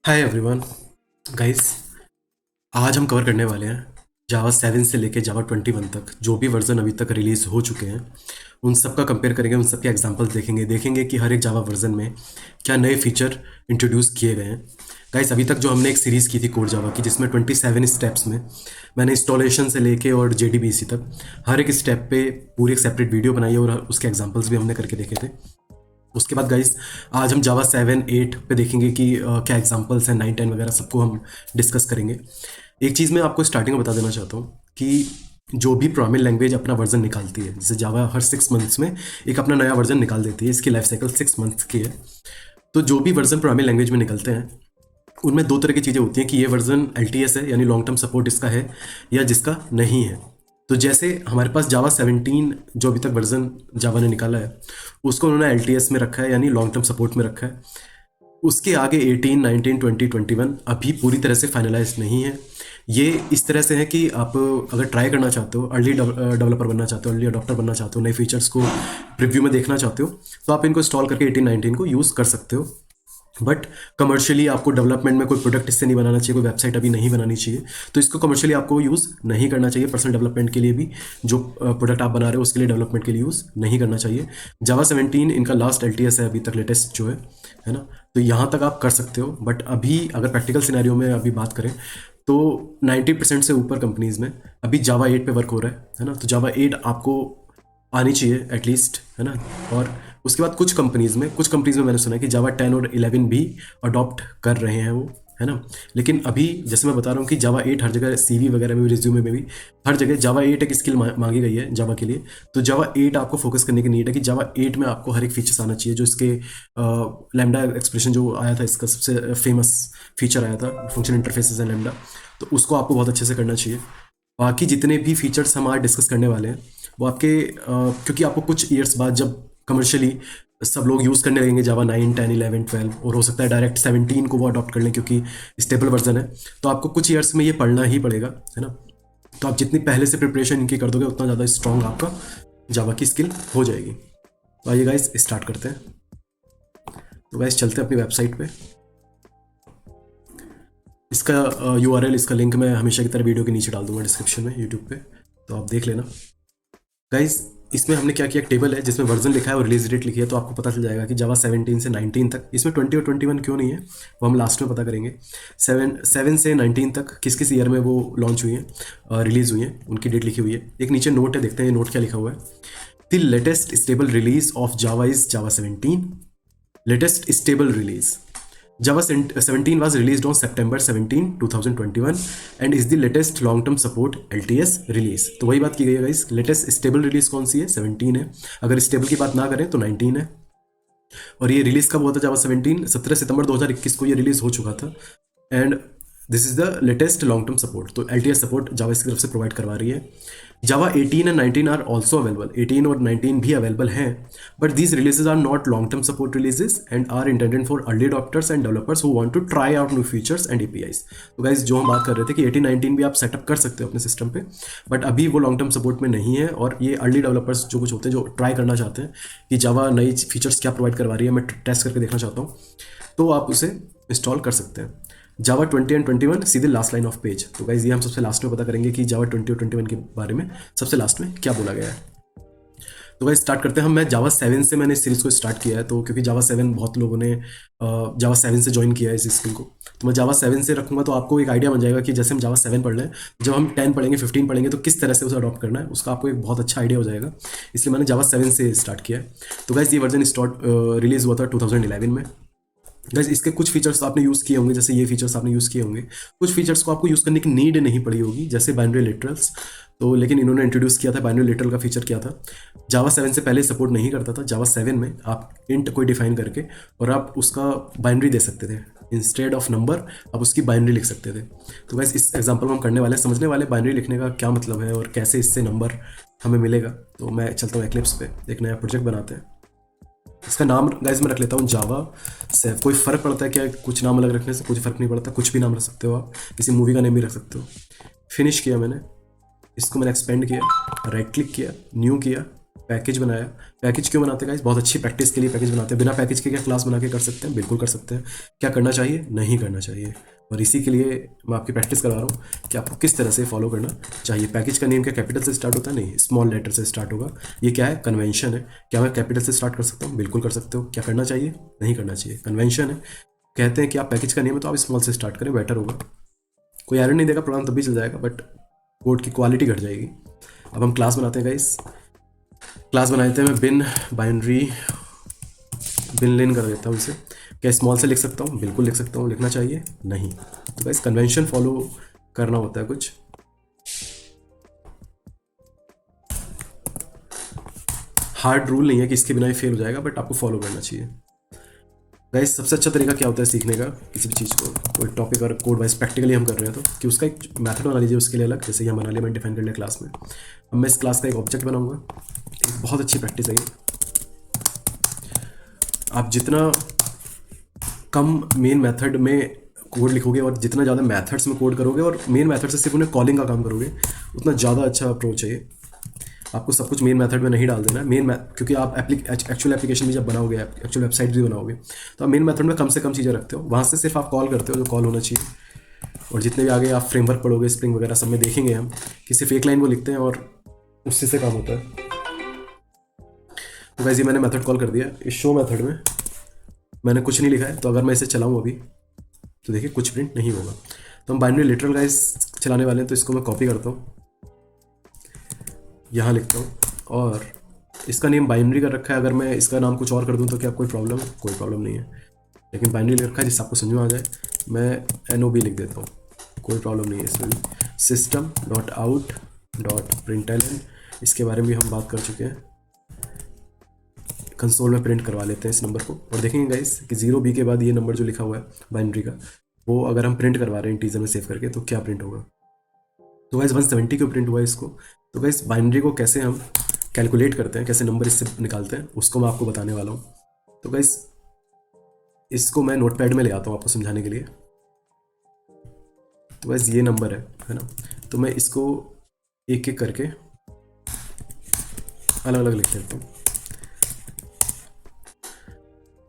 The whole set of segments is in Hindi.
Hi everyone guys. आज हम कवर करने वाले हैं जावा 7 से लेके जावा 21 तक जो भी वर्जन अभी तक रिलीज हो चुके हैं उन सब का कंपेयर करेंगे, उन सब के एग्जांपल्स देखेंगे कि हर एक जावा वर्जन में क्या नए फीचर इंट्रोड्यूस किए गए हैं। गाइस, अभी तक जो हमने एक सीरीज़ की थी कोड जावा की जिसमें 27 स्टेप्स में मैंने इंस्टॉलेशन से लेके और जेडीबीसी तक हर एक स्टेप पे पूरी एक सेपरेट वीडियो बनाई है और उसके एग्जाम्पल्स भी हमने करके देखे थे। उसके बाद गाइस, आज हम जावा 7 8 पे देखेंगे कि क्या एग्जांपल्स हैं, 9 10 वगैरह सबको हम डिस्कस करेंगे। एक चीज़ मैं आपको स्टार्टिंग में बता देना चाहता हूँ कि जो भी प्रोग्रामिंग लैंग्वेज अपना वर्जन निकालती है, जैसे जावा हर 6 मंथ्स में एक अपना नया वर्जन निकाल देती है, इसकी लाइफ साइकिल 6 मंथ्स की है। तो जो भी वर्जन प्रोग्रामिंग लैंग्वेज में निकलते हैं उनमें दो तरह की चीज़ें होती हैं कि ये वर्जन LTS है यानी लॉन्ग टर्म सपोर्ट इसका है या जिसका नहीं है। तो जैसे हमारे पास जावा 17 जो अभी तक वर्जन जावा ने निकाला है उसको उन्होंने LTS में रखा है यानी लॉन्ग टर्म सपोर्ट में रखा है। उसके आगे 18 19 20 21 अभी पूरी तरह से फाइनलाइज नहीं है। ये इस तरह से है कि आप अगर ट्राई करना चाहते हो, अर्ली डेवलपर बनना चाहते हो, अर्ली अडॉप्टर बनना चाहते हो, नए फीचर्स को प्रीव्यू में देखना चाहते हो तो आप इनको इंस्टॉल करके 18 19 को यूज़ कर सकते हो। बट कमर्शियली आपको डेवलपमेंट में कोई प्रोडक्ट इससे नहीं बनाना चाहिए, कोई वेबसाइट अभी नहीं बनानी चाहिए, तो इसको कमर्शियली आपको यूज़ नहीं करना चाहिए। पर्सनल डेवलपमेंट के लिए भी जो प्रोडक्ट आप बना रहे हो उसके लिए डेवलपमेंट के लिए यूज़ नहीं करना चाहिए। जावा 17 इनका लास्ट LTS है अभी तक, लेटेस्ट जो है ना। तो यहाँ तक आप कर सकते हो। बट अभी अगर प्रैक्टिकल सिनेरियो में अभी बात करें तो 90% से ऊपर कंपनीज में अभी जावा 8 पे वर्क हो रहा है ना। तो जावा 8 आपको आनी चाहिए एटलीस्ट, है ना। और उसके बाद कुछ कंपनीज में मैंने सुना है कि जावा 10 और 11 भी अडॉप्ट कर रहे हैं वो, है ना। लेकिन अभी जैसे मैं बता रहा हूँ कि जावा 8 हर जगह CV वगैरह में भी, रिज्यूमे में भी हर जगह जावा 8 एक स्किल मांगी गई है जावा के लिए। तो जावा 8 आपको फोकस करने की नीड है कि जावा 8 में आपको हर एक फीचर्स आना चाहिए जो इसके लैम्डा एक्सप्रेशन जो आया था, इसका सबसे फेमस फीचर आया था, फंक्शन इंटरफेसेस एंड लैम्डा, तो उसको आपको बहुत अच्छे से करना चाहिए। बाकी जितने भी फीचर्स हम आज डिस्कस करने वाले हैं वो आपके क्योंकि आपको कुछ ईयर्स बाद जब कमर्शियली सब लोग यूज़ करने लगेंगे जावा 9 10 11 12 और हो सकता है डायरेक्ट 17 को वो अडॉप्ट कर लें क्योंकि स्टेबल वर्जन है, तो आपको कुछ ईयर्स में ये पढ़ना ही पड़ेगा, है ना। तो आप जितनी पहले से प्रिपरेशन इनकी कर दोगे उतना ज़्यादा स्ट्रॉन्ग आपका जावा की स्किल हो जाएगी। तो आइए गाइस स्टार्ट करते हैं। तो गाइस चलते हैं अपनी वेबसाइट पे। इसका URL, इसका लिंक मैं हमेशा की तरह वीडियो के नीचे डाल दूंगा डिस्क्रिप्शन में यूट्यूब पे, तो आप देख लेना। गाइस, इसमें हमने क्या किया, एक टेबल है जिसमें वर्जन लिखा है और रिलीज डेट लिखी है, तो आपको पता चल जाएगा कि जावा 17 से 19 तक। इसमें 20 और 21 क्यों नहीं है वो हम लास्ट में पता करेंगे। 7 से 19 तक किस किस ईयर में वो लॉन्च हुई है, रिलीज हुई है, उनकी डेट लिखी हुई है। एक नीचे नोट है, देखते हैं नोट क्या लिखा हुआ है। The latest stable release of Java is Java 17। Latest stable release Java 17 was released on September 17, 2021 and is the latest long term support LTS release। तो वही बात की गई है गाइस, लेटेस्ट स्टेबल रिलीज कौन सी है, 17 है। अगर स्टेबल की बात ना करें तो 19 है। और ये रिलीज कब हुआ था जावा 17? 17 सितंबर 2021 को ये रिलीज हो चुका था। And this is the latest long term support, तो LTS सपोर्ट जावा इसकी तरफ से प्रोवाइड करवा रही है। Java 18 and 19 are also available, 18 और 19 भी अवेलेबल हैं, but these releases are not long term support releases and are intended for early adopters and developers who want to try out new features and APIs। तो गाइज जो हम बात कर रहे थे कि 18 19 भी आप सेटअप कर सकते हो अपने सिस्टम पे, बट अभी वो लॉन्ग टर्म सपोर्ट में नहीं है। और ये अर्ली डेवलपर्स जो कुछ होते हैं जो ट्राई करना चाहते हैं कि जावा नई फीचर्स क्या प्रोवाइड करवा रही है, मैं टेस्ट करके देखना चाहता हूँ, तो आप उसे इंस्टॉल कर सकते हैं। जावा 20 एंड 21 सीधे लास्ट लाइन ऑफ पेज। तो गाइज ये हम सबसे लास्ट में पता करेंगे कि जावा 20 और 21 के बारे में सबसे लास्ट में क्या बोला गया है। तो गाइज स्टार्ट करते हैं हम। मैं जावा 7 से मैंने इस सीरीज़ को स्टार्ट किया है, तो क्योंकि जावा 7 बहुत लोगों ने जावा 7 से ज्वाइन किया है इस स्किल को, तो मैं जावा 7 से रखूंगा, तो आपको एक आइडिया बन जाएगा कि जैसे हम जावा 7 पढ़ लें, जब हम 10 पढ़ेंगे 15 पढ़ेंगे तो किस तरह से उसे अडॉप्ट करना है उसका आपको एक बहुत अच्छा आइडिया हो जाएगा। इसलिए मैंने जावा 7 से स्टार्ट किया है। तो गाइज ये वर्जन रिलीज़ हुआ था 2011 में। गाइस इसके कुछ फीचर्स आपने यूज़ किए होंगे, जैसे ये फीचर्स आपने यूज़ किए होंगे। कुछ फीचर्स को आपको यूज़ करने की नीड नहीं पड़ी होगी, जैसे बाइनरी लिटरल्स, तो लेकिन इन्होंने इंट्रोड्यूस किया था। बाइनरी लिटरल का फीचर क्या था, जावा 7 से पहले सपोर्ट नहीं करता था। जावा 7 में आप इंट कोई डिफाइन करके और आप उसका बाइनरी दे सकते थे, इंस्टेड ऑफ नंबर आप उसकी बाइनरी लिख सकते थे। तो गाइस इस एग्जाम्पल में हम करने वाले, समझने वाले बाइनरी लिखने का क्या मतलब है और कैसे इससे नंबर हमें मिलेगा। तो मैं चलता हूँ एक्लिप्स पे, एक नया प्रोजेक्ट बनाते हैं। इसका नाम गाइज मैं रख लेता हूँ जावा सेव। कोई फ़र्क पड़ता है क्या कुछ नाम अलग रखने से? कुछ फ़र्क नहीं पड़ता, कुछ भी नाम रख सकते हो आप, किसी मूवी का नेम भी रख सकते हो। फिनिश किया मैंने, इसको मैंने एक्सपेंड किया, राइट क्लिक किया, न्यू किया, पैकेज बनाया। पैकेज क्यों बनाते हैं गाइस? बहुत अच्छी प्रैक्टिस के लिए पैकेज बनाते हैं। बिना पैकेज के क्या क्लास बना के कर सकते हैं? बिल्कुल कर सकते हैं। क्या करना चाहिए? नहीं करना चाहिए। और इसी के लिए मैं आपकी प्रैक्टिस करवा रहा हूँ कि आपको किस तरह से फॉलो करना चाहिए। पैकेज का नेम क्या कैपिटल से स्टार्ट होता है? नहीं, स्मॉल लेटर से स्टार्ट होगा। ये क्या है? कन्वेंशन है। क्या मैं कैपिटल से स्टार्ट कर सकता हूँ? बिल्कुल कर सकते हो। क्या करना चाहिए? नहीं करना चाहिए। कन्वेंशन है। कहते हैं कि आप पैकेज का नेम है तो आप स्मॉल से स्टार्ट करें, बेटर होगा। कोई एरर नहीं देगा, प्रोग्राम तब भी चल जाएगा, बट कोड की क्वालिटी घट जाएगी। अब हम क्लास बनाते हैं गाइस। क्लास बना देते हैं। मैं बिन बाइनरी बिन लेन कर देता हूँ इसे। क्या स्मॉल से लिख सकता हूँ? बिल्कुल लिख सकता हूँ। लिखना चाहिए? नहीं। तो गाइस कन्वेंशन फॉलो करना होता है कुछ। हार्ड रूल नहीं है कि इसके बिना ही फेल हो जाएगा, बट आपको फॉलो करना चाहिए। गाइस सबसे अच्छा तरीका क्या होता है सीखने का किसी भी चीज़ को? कोई टॉपिक और कोड वाइज प्रैक्टिकली हम कर रहे हैं तो कि उसका एक मेथड बना लीजिए उसके लिए अलग, जैसे कि हम बना लिया, मैंने डिफाइन कर लिया क्लास में। अब मैं इस क्लास का एक ऑब्जेक्ट बनाऊंगा। एक बहुत अच्छी प्रैक्टिस है ये। आप जितना कम मेन मेथड में कोड लिखोगे और जितना ज़्यादा मेथड्स में कोड करोगे और मेन मेथड से सिर्फ उन्हें कॉलिंग का काम करोगे, उतना ज़्यादा अच्छा अप्रोच है ये। आपको सब कुछ मेन मेथड में नहीं डाल देना क्योंकि आप एक्चुअल एप्लीकेशन भी जब बनाओगे, एक्चुअल वेबसाइट भी बनाओगे, तो आप मेन मेथड में कम से कम चीज़ें रखते हो। वहाँ से सिर्फ आप कॉल करते हो जो कॉल होना चाहिए। और जितने भी आगे आप फ्रेमवर्क पढ़ोगे, स्प्रिंग वगैरह, सब में देखेंगे हम कि सिर्फ एक लाइन को लिखते हैं और उससे से काम होता है। तो वैसे मैंने मेथड कॉल कर दिया। इस शो मेथड में मैंने कुछ नहीं लिखा है, तो अगर मैं इसे चलाऊँ अभी तो देखिए कुछ प्रिंट नहीं होगा। तो हम बाइनरी लिटरल गाइस चलाने वाले हैं, तो इसको मैं कॉपी करता हूँ, यहाँ लिखता हूँ, और इसका नेम बाइनरी का रखा है। अगर मैं इसका नाम कुछ और कर दूँ तो क्या कोई प्रॉब्लम है? कोई प्रॉब्लम नहीं है, लेकिन बाइनरी लिख रखा है जिससे आपको समझ में आ जाए। मैं NOB लिख देता हूँ, कोई प्रॉब्लम नहीं है इसमें भी। system.out.println, इसके बारे में भी हम बात कर चुके हैं। कंसोल में प्रिंट करवा लेते हैं इस नंबर को, और देखेंगे गाइस कि 0B के बाद ये नंबर जो लिखा हुआ है बाइनरी का, वो अगर हम प्रिंट करवा रहे हैं इंटीजर में सेव करके, तो क्या प्रिंट होगा। तो गाइस 170 क्यों प्रिंट हुआ है इसको? तो गाइस बाइनरी को कैसे हम कैलकुलेट करते हैं, कैसे नंबर इससे निकालते हैं, उसको मैं आपको बताने वाला हूँ। तो गाइस इसको मैं नोटपैड में ले आता हूँ आपको समझाने के लिए। तो गाइस ये नंबर है ना, तो मैं इसको एक एक करके अलग अलग लिख लेता हूँ।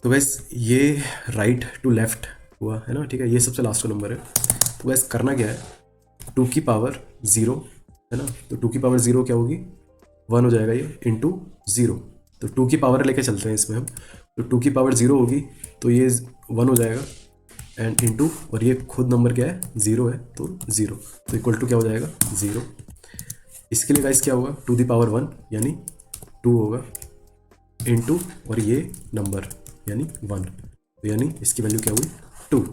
तो गाइस ये राइट टू लेफ्ट हुआ है ना, ठीक है, ये सबसे लास्ट का नंबर है। तो गाइस करना क्या है, 2 की पावर 0 है ना, तो 2 की पावर 0 क्या होगी? 1 हो जाएगा ये, इंटू 0। तो 2 की पावर लेके चलते हैं इसमें हम, तो 2 की पावर 0 होगी तो ये 1 हो जाएगा, एंड इंटू, और ये खुद नंबर क्या है? 0 है, तो 0, तो इक्वल टू क्या हो जाएगा? 0। इसके लिए गाइस क्या होगा? 2 दी पावर 1 यानी 2 होगा, इंटू, और ये नंबर यानी 1, तो यानी इसकी वैल्यू क्या हुई? 2।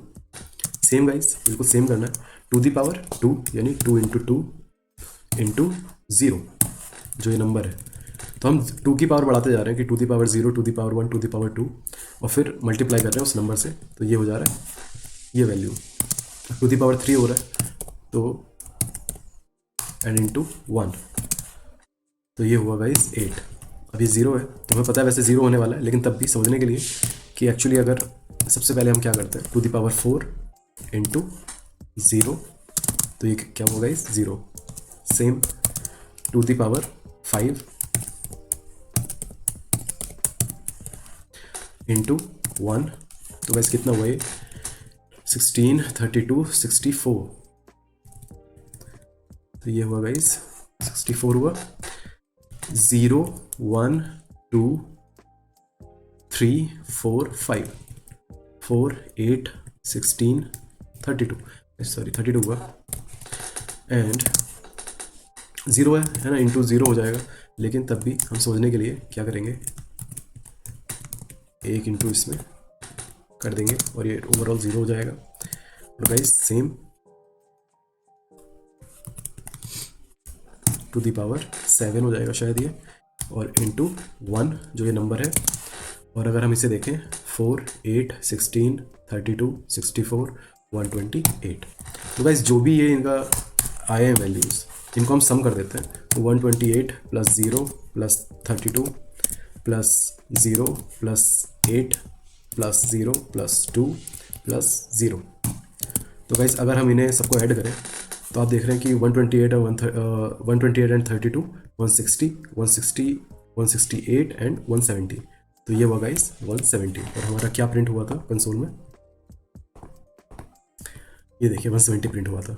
सेम गाइस, बिल्कुल सेम करना है। 2 दी पावर 2 यानी 2 इंटू 2 इंटू 0, जो ये नंबर है। तो हम 2 की पावर बढ़ाते जा रहे हैं कि 2 the power 0, 2 the power 1, 2 the power 2, और फिर मल्टीप्लाई कर रहे हैं उस नंबर से, तो ये हो जा रहा है ये वैल्यू। 2 दी पावर 3 हो रहा है, तो एंड इंटू 1, तो ये हुआ गाइस 8। अब ये 0 है, तो हमें पता है वैसे 0 होने वाला है, लेकिन तब भी समझने के लिए कि एक्चुअली अगर सबसे पहले हम क्या करते हैं, 2 दी पावर 4 इंटू 0, तो ये क्या होगा guys? 0। Same 2 the power 5 into 1, तो गाइस कितना हुआ ये? 16, 32, 64, तो ये हुआ गाइस 64 हुआ। 0, 1, 2, 3, 4, 5, 4, 8, 16, 32, सॉरी 32 हुआ, एंड 0 है ना, इंटू 0 हो जाएगा, लेकिन तब भी हम समझने के लिए क्या करेंगे, एक इंटू इसमें कर देंगे और ये ओवरऑल 0 हो जाएगा। और गाइस सेम 2 दी पावर 7 हो जाएगा शायद ये, और इंटू 1 जो ये नंबर है। और अगर हम इसे देखें 4, 8, 16, 32, 64, 128, तो गाइस जो भी ये इनका आए हैं वैल्यूज़, इनको हम सम कर देते हैं। तो 128 plus 0 plus 32 plus 0 plus 8 plus 0 plus 2 plus 0। तो गाइस अगर हम इन्हें सबको ऐड करें तो आप देख रहे हैं कि 128 और 128 एंड 32 160 168 एंड 170, तो ये हुआ गाइस 170। और हमारा क्या प्रिंट हुआ था कंसोल में, ये देखिए 170 प्रिंट हुआ था।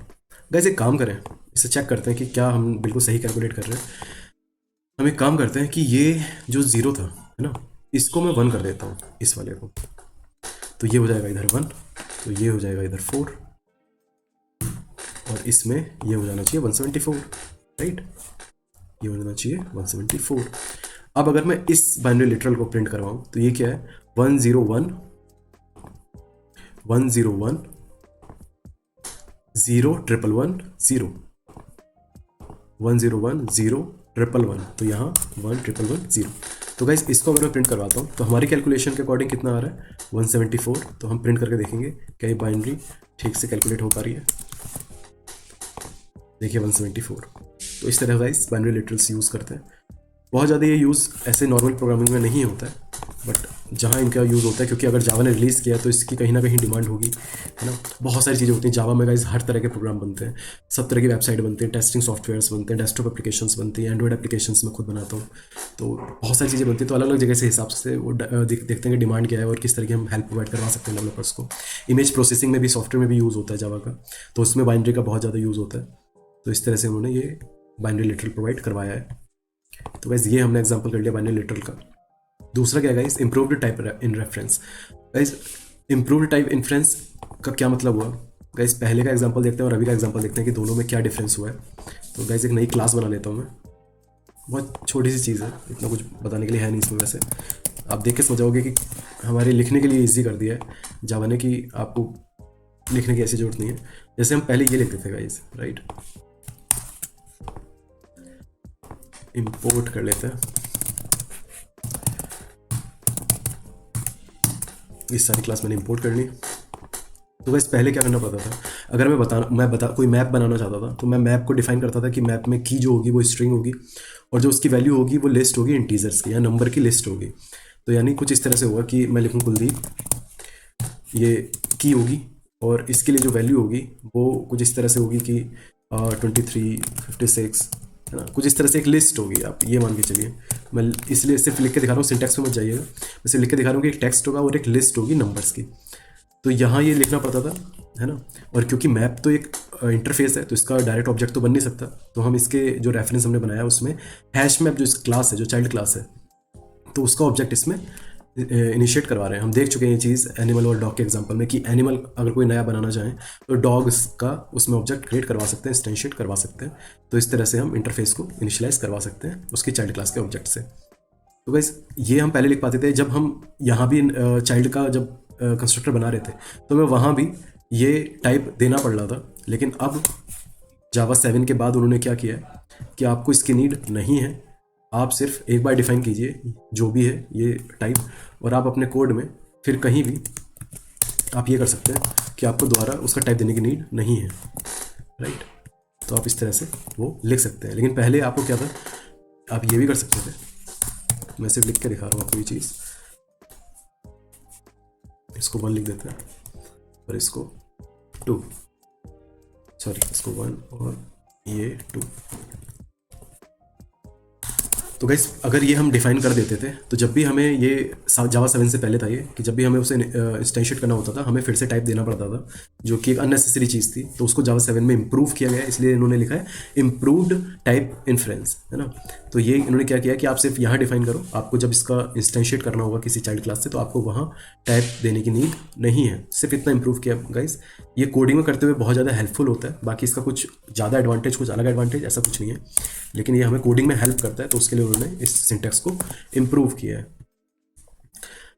गाइस एक काम करें, इसे चेक करते हैं कि क्या हम बिल्कुल सही कैलकुलेट कर रहे हैं। हम एक काम करते हैं कि ये जो ज़ीरो था है ना, इसको मैं 1 कर देता हूँ, इस वाले को, तो ये हो जाएगा इधर 1, तो ये हो जाएगा इधर 4, और इसमें ये हो जाना चाहिए 174, राइट, ये हो जाना चाहिए 174। अब अगर मैं इस बाइनरी लिटरल को प्रिंट करवाऊँ तो ये क्या है, 101 101 0 1 1 0 101 0 1 1, तो यहाँ 1 1 1 0। तो गाइस इसको अगर मैं प्रिंट करवाता हूँ तो हमारी कैलकुलेशन के अकॉर्डिंग कितना आ रहा है, 174। तो हम प्रिंट करके देखेंगे क्या ये बाइनरी ठीक से कैलकुलेट हो पा रही है। देखिए 174। तो इस तरह गाइस बाइनरी लिटरल्स यूज़ करते हैं। बहुत ज़्यादा ये यूज़ ऐसे नॉर्मल प्रोग्रामिंग में नहीं होता है, बट जहाँ इनका यूज़ होता है, क्योंकि अगर जावा ने रिलीज़ किया तो इसकी कहीं ना कहीं डिमांड होगी, है ना। बहुत सारी चीज़ें होती हैं जावा में गाइस, हर तरह के प्रोग्राम बनते हैं, सब तरह की वेबसाइट बनते हैं, टेस्टिंग सॉफ्टवेयर्स बनते हैं, डेस्कटॉप एप्लीकेशंस बनती हैं, एंड्रॉइड एप्लीकेशंस मैं खुद बनाता हूँ, तो बहुत सारी चीज़ें बनती हैं। तो अलग अलग जगह से हिसाब से वो देखते हैं कि डिमांड क्या है और किस तरह की हम हेल्प प्रोवाइड करवा सकते हैं डेवलपर्स को। इमेज प्रोसेसिंग में भी, सॉफ्टवेयर में भी यूज़ होता है जावा का, तो उसमें बाइनरी का बहुत ज़्यादा यूज़ होता है। तो इस तरह से उन्होंने ये बाइनरी लिटरल प्रोवाइड करवाया है। तो गाइस ये हमने एग्जांपल कर लिया बाइनरी लिटरल का। दूसरा क्या है guys, improved type in reference. Guys improved type inference का क्या मतलब हुआ, गाइस पहले का एग्जांपल देखते हैं और अभी का एग्जांपल देखते हैं कि दोनों में क्या डिफरेंस हुआ है। तो गाइस एक नई क्लास बना लेता हूँ मैं, बहुत छोटी सी चीज़ है, इतना कुछ बताने के लिए है नहीं इसमें। वैसे आप देख के समझ जाओगे कि हमारे लिखने के लिए ईजी कर दिया है जावा ने, कि आपको लिखने की ऐसी जरूरत नहीं है। जैसे हम पहले ये लिखते थे गाइस, राइट, इंपोर्ट कर लेते हैं, इस सारी क्लास मैंने इंपोर्ट कर ली। तो गाइस पहले क्या करना पड़ता था, अगर कोई मैप बनाना चाहता था तो मैं मैप को डिफाइन करता था कि मैप में की जो होगी वो स्ट्रिंग होगी, और जो उसकी वैल्यू होगी वो लिस्ट होगी इंटीजर्स की या नंबर की लिस्ट होगी। तो यानी कुछ इस तरह से होगा कि मैं लिखूँ कुलदीप, ये की होगी, और इसके लिए जो वैल्यू होगी वो कुछ इस तरह से होगी कि 23 56, है ना, कुछ इस तरह से एक लिस्ट होगी। आप ये मान के चलिए, मैं इसलिए सिर्फ लिख के दिखा रहा हूँ, सिंटैक्स में मत जाइएगा, मैं सिर्फ लिख के दिखा रहा हूँ कि एक टेक्स्ट होगा और एक लिस्ट होगी नंबर्स की। तो यहाँ ये लिखना पड़ता था, है ना। और क्योंकि मैप तो एक इंटरफेस है तो इसका डायरेक्ट ऑब्जेक्ट तो बन नहीं सकता, तो हम इसके जो रेफरेंस हमने बनाया उसमें हैश मैप जो इस क्लास है, जो चाइल्ड क्लास है, तो उसका ऑब्जेक्ट इसमें इनिशिएट करवा रहे हैं। हम देख चुके हैं ये चीज़ एनिमल और डॉग के एग्जांपल में, कि एनिमल अगर कोई नया बनाना चाहें तो डॉग्स का उसमें ऑब्जेक्ट क्रिएट करवा सकते हैं, इंस्टेंशिएट करवा सकते हैं। तो इस तरह से हम इंटरफेस को इनिशियलाइज करवा सकते हैं उसकी चाइल्ड क्लास के ऑब्जेक्ट से। तो गाइस ये हम पहले लिख पाते थे, जब हम यहाँ भी चाइल्ड का जब कंस्ट्रक्टर बना रहे थे तो मैं वहाँ भी ये टाइप देना पड़ रहा था। लेकिन अब जावा 7 के बाद उन्होंने क्या किया है कि आपको इसकी नीड नहीं है, आप सिर्फ एक बार डिफाइन कीजिए जो भी है ये टाइप, और आप अपने कोड में फिर कहीं भी आप ये कर सकते हैं कि आपको दोबारा उसका टाइप देने की नीड नहीं है, राइट। तो आप इस तरह से वो लिख सकते हैं। लेकिन पहले आपको क्या था, आप ये भी कर सकते थे, मैं सिर्फ लिख के दिखा रहा हूँ आपको ये चीज़। इसको 1 लिख देते हैं और इसको 2, सॉरी इसको 1 और ये 2। तो गाइस अगर ये हम डिफाइन कर देते थे तो जब भी हमें ये जावा 7 से पहले था ये, कि जब भी हमें उसे इंस्टेंशिएट करना होता था हमें फिर से टाइप देना पड़ता था, जो कि एक अननेसेसरी चीज़ थी। तो उसको जावा 7 में इम्प्रूव किया गया, इसलिए इन्होंने लिखा है इम्प्रूव्ड टाइप इन्फ्रेंस, है ना। तो ये इन्होंने क्या किया कि आप सिर्फ यहाँ डिफाइन करो, आपको जब इसका इंस्टेंशिएट करना होगा किसी चाइल्ड क्लास से तो आपको वहाँ टाइप देने की नीड नहीं है। सिर्फ इतना इम्प्रूव किया गाइस। ये कोडिंग में करते हुए बहुत ज़्यादा हेल्पफुल होता है, बाकी इसका कुछ ज़्यादा एडवांटेज, कुछ अलग एडवांटेज ऐसा कुछ नहीं है, लेकिन ये हमें कोडिंग में हेल्प करता है, तो उसके लिए उन्होंने इस सिंटैक्स को इम्प्रूव किया है।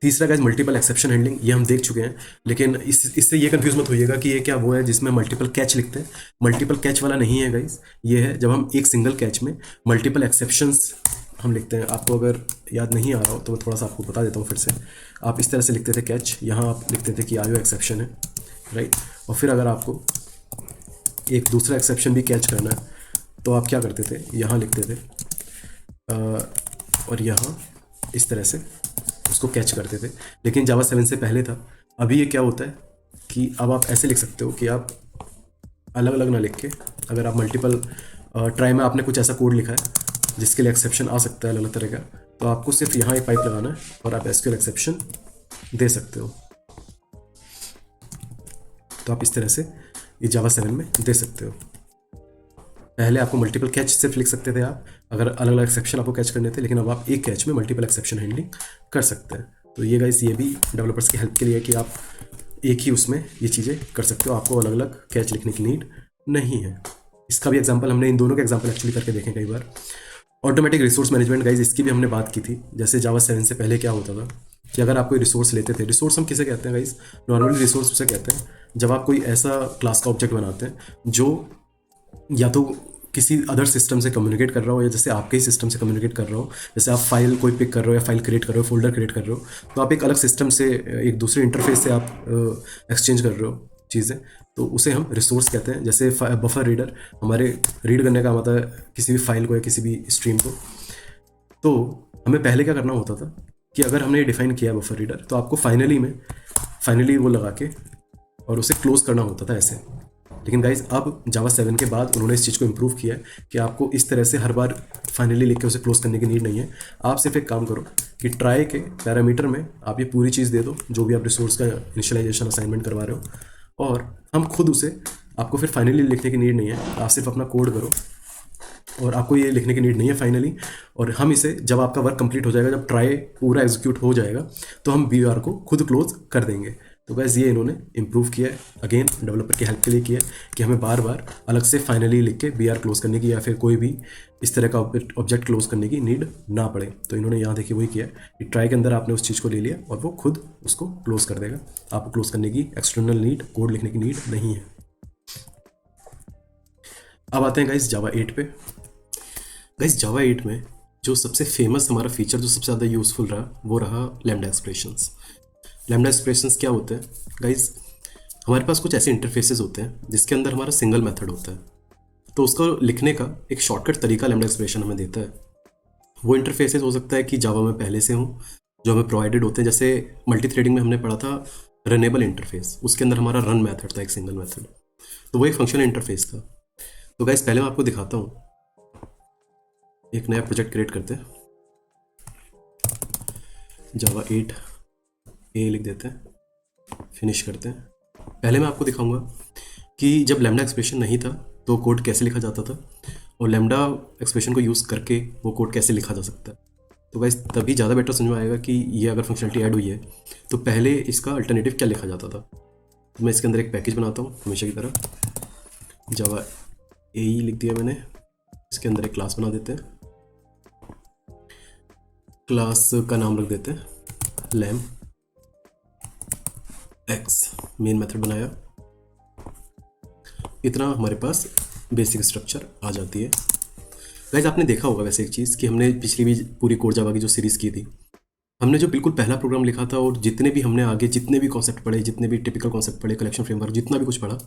तीसरा गाइस मल्टीपल एक्सेप्शन हैंडलिंग, ये हम देख चुके हैं, लेकिन इससे ये कंफ्यूज मत होइएगा कि ये क्या वो है जिसमें मल्टीपल कैच लिखते हैं। मल्टीपल कैच वाला नहीं है गाइस, ये है जब हम एक सिंगल कैच में मल्टीपल एक्सेप्शंस हम लिखते हैं। आपको अगर याद नहीं आ रहा हो तो मैं थोड़ा सा आपको बता देता हूँ फिर से। आप इस तरह से लिखते थे कैच, यहाँ आप लिखते थे कि आयो एक्सेप्शन है, राइट। और फिर अगर आपको एक दूसरा एक्सेप्शन भी कैच करना है तो आप क्या करते थे, यहाँ लिखते थे और यहाँ इस तरह से उसको कैच करते थे। लेकिन जावा 7 से पहले था। अभी ये क्या होता है कि अब आप ऐसे लिख सकते हो कि आप अलग अलग ना लिख के, अगर आप मल्टीपल ट्राई में आपने कुछ ऐसा कोड लिखा है जिसके लिए एक्सेप्शन आ सकता है अलग अलग तरह का, तो आपको सिर्फ यहाँ एक पाइप लगाना है और आप एसक्यूएल एक्सेप्शन दे सकते हो। तो आप इस तरह से ये जावा 7 में दे सकते हो। पहले आपको मल्टीपल कैच सिर्फ लिख सकते थे आप, अगर अलग अलग एक्सेप्शन आपको कैच करने थे, लेकिन अब आप एक कैच में मल्टीपल एक्सेप्शन हैंडलिंग कर सकते हैं। तो ये गाइस ये भी डेवलपर्स की हेल्प के लिए है कि आप एक ही उसमें ये चीज़ें कर सकते हो, आपको अलग अलग कैच लिखने की नीड नहीं है। इसका भी एग्जांपल हमने इन दोनों के एग्जांपल एक्चुअली करके देखे कई बार। ऑटोमेटिक रिसोर्स मैनेजमेंट गाइस, इसकी भी हमने बात की थी। जैसे जावा 7 से पहले क्या होता था कि अगर आप कोई रिसोर्स लेते थे, रिसोर्स हम किसे कहते हैं गाइस, नॉर्मली रिसोर्स उसे कहते हैं जब आप कोई ऐसा क्लास का ऑब्जेक्ट बनाते हैं जो या तो किसी अदर सिस्टम से कम्युनिकेट कर रहा हो या जैसे आपके ही सिस्टम से कम्युनिकेट कर रहा हो। जैसे आप फाइल कोई पिक कर रहे हो या फाइल क्रिएट कर रहे हो, फोल्डर क्रिएट कर रहे हो, तो आप एक अलग सिस्टम से एक दूसरे इंटरफेस से आप एक्सचेंज कर रहे हो चीज़ें, तो उसे हम रिसोर्स कहते हैं। जैसे बफर रीडर हमारे रीड करने का मतलब है किसी भी फाइल को या किसी भी स्ट्रीम को। तो हमें पहले क्या करना होता था कि अगर हमने डिफाइन किया बफर रीडर, तो आपको फाइनली वो लगा के और उसे क्लोज करना होता था ऐसे। लेकिन गाइज अब जावा 7 के बाद उन्होंने इस चीज़ को इम्प्रूव किया है कि आपको इस तरह से हर बार फाइनली लिख के उसे क्लोज करने की नीड नहीं है। आप सिर्फ एक काम करो कि ट्राई के पैरामीटर में आप ये पूरी चीज़ दे दो जो भी आप रिसोर्स का इनिशियलाइजेशन असाइनमेंट करवा रहे हो, और हम खुद उसे, आपको फिर फाइनली लिखने की नीड नहीं है, आप सिर्फ अपना कोड करो और आपको ये लिखने की नीड नहीं है फाइनली। और हम इसे जब आपका वर्क कंप्लीट हो जाएगा, जब ट्राई पूरा एग्जीक्यूट हो जाएगा, तो हम BR को खुद क्लोज कर देंगे। तो गैस ये इन्होंने इम्प्रूव किया है, अगेन डेवलपर की हेल्प के लिए किया है कि हमें बार बार अलग से फाइनली लिख के BR क्लोज करने की या फिर कोई भी इस तरह का ऑब्जेक्ट क्लोज करने की नीड ना पड़े। तो इन्होंने यहाँ देखिए वही किया है कि ट्राई के अंदर आपने उस चीज़ को ले लिया और वो खुद उसको क्लोज कर देगा। आपको क्लोज करने की एक्सटर्नल नीड, कोड लिखने की नीड नहीं है। अब आते हैं गाइस जावा 8 पे। गाइस जावा 8 में जो सबसे फेमस हमारा फीचर, जो सबसे ज़्यादा यूजफुल रहा, वो रहा लैम्डा एक्सप्रेशंस। लैम्डा एक्सप्रेशंस क्या होते हैं गाइस, हमारे पास कुछ ऐसे इंटरफेसेस होते हैं जिसके अंदर हमारा सिंगल मेथड होता है, तो उसको लिखने का एक शॉर्टकट तरीका लैम्डा एक्सप्रेशन हमें देता है। वो इंटरफेसेस हो सकता है कि जावा में पहले से हो, जो हमें प्रोवाइडेड होते हैं। जैसे मल्टी थ्रेडिंग में हमने पढ़ा था रनेबल इंटरफेस, उसके अंदर हमारा रन मेथड था, एक सिंगल मेथड, तो वो एक फंक्शनल इंटरफेस था। तो गाइस पहले मैं आपको दिखाता हूँ, एक नया प्रोजेक्ट क्रिएट करते हैं, जावा 8 ए लिख देते हैं, फिनिश करते हैं। पहले मैं आपको दिखाऊंगा कि जब लैम्डा एक्सप्रेशन नहीं था तो कोड कैसे लिखा जाता था, और लैम्डा एक्सप्रेशन को यूज़ करके वो कोड कैसे लिखा जा सकता है। तो गाइस तभी ज़्यादा बेटर समझ में आएगा कि ये अगर फंक्शनलिटी ऐड हुई है तो पहले इसका अल्टरनेटिव क्या लिखा जाता था। तो मैं इसके अंदर एक पैकेज बनाता हूँ हमेशा की तरह, जावा ए लिख दिया मैंने। इसके अंदर एक क्लास बना देते हैं, क्लास का नाम रख देते हैं लैम एक्स, मेन मेथड बनाया। इतना हमारे पास बेसिक स्ट्रक्चर आ जाती है। गाइस आपने देखा होगा वैसे एक चीज़ कि हमने पिछली भी पूरी कोड जावा की जो सीरीज़ की थी, हमने जो बिल्कुल पहला प्रोग्राम लिखा था और जितने भी हमने आगे जितने भी कॉन्सेप्ट पढ़े, जितने भी टिपिकल कॉन्सेप्ट पढ़े, कलेक्शन फ्रेमवर्क, जितना भी कुछ पढ़ा,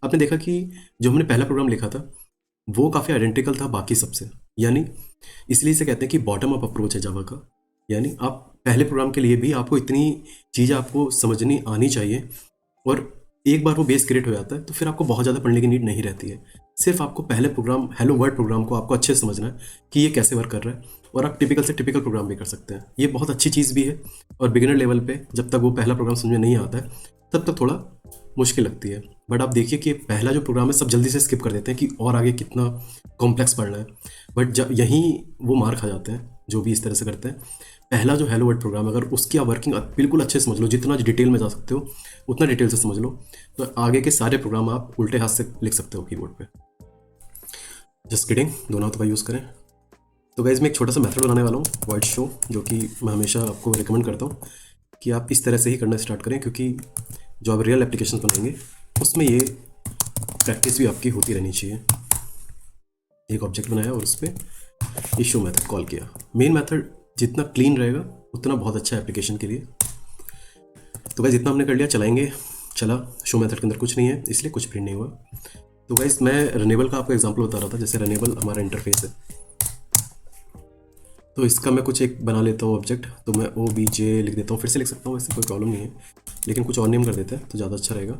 आपने देखा कि जो हमने पहला प्रोग्राम लिखा था वो काफ़ी आइडेंटिकल था बाकी सबसे। यानी इसलिए इसे कहते हैं कि बॉटम अप अप्रोच है जावा का। यानी आप पहले प्रोग्राम के लिए भी आपको इतनी चीज़ आपको समझनी आनी चाहिए, और एक बार वो बेस क्रिएट हो जाता है तो फिर आपको बहुत ज़्यादा पढ़ने की नीड नहीं रहती है। सिर्फ आपको पहले प्रोग्राम, हेलो वर्ल्ड प्रोग्राम को आपको अच्छे से समझना है कि ये कैसे वर्क कर रहा है, और आप टिपिकल से टिपिकल प्रोग्राम भी कर सकते हैं। ये बहुत अच्छी चीज़ भी है, और बिगिनर लेवल पे जब तक वो पहला प्रोग्राम समझ में नहीं आता है तब तक थोड़ा मुश्किल लगती है। बट आप देखिए कि पहला जो प्रोग्राम है सब जल्दी से स्किप कर देते हैं कि और आगे कितना कॉम्प्लेक्स पढ़ना है, बट जब यहीं वो मार खा जाते हैं जो भी इस तरह से करते हैं। पहला जो हेलो वर्ल्ड प्रोग्राम, अगर उसकी आप वर्किंग बिल्कुल अच्छे से समझ लो, जितना डिटेल में जा सकते हो उतना डिटेल से समझ लो, तो आगे के सारे प्रोग्राम आप उल्टे हाथ से लिख सकते हो कीबोर्ड पे। जस्ट किडिंग, दोनों हाथों का यूज़ करें। तो गाइस मैं एक छोटा सा मेथड बनाने वाला हूँ वर्ड शो, जो कि मैं हमेशा आपको रिकमेंड करता हूँ कि आप इस तरह से ही करना स्टार्ट करें, क्योंकि जो आप रियल एप्लीकेशन बनाएंगे उसमें ये प्रैक्टिस भी आपकी होती रहनी चाहिए। एक ऑब्जेक्ट बनाया और उस पर इशू मेथड कॉल किया। मेन मेथड जितना क्लीन रहेगा उतना बहुत अच्छा है एप्लीकेशन के लिए। तो गाइस जितना हमने कर लिया, चलाएंगे। चला, शो मेथड के अंदर कुछ नहीं है इसलिए कुछ प्रिंट नहीं हुआ। तो गाइस मैं रनेबल का आपको एग्जांपल बता रहा था। जैसे रनेबल हमारा इंटरफेस है, तो इसका मैं कुछ एक बना लेता हूँ ऑब्जेक्ट। तो मैं OBJ लिख देता हूँ, फिर से लिख सकता हूँ, वैसे कोई प्रॉब्लम नहीं है, लेकिन कुछ और नेम कर देते हैं तो ज़्यादा अच्छा रहेगा।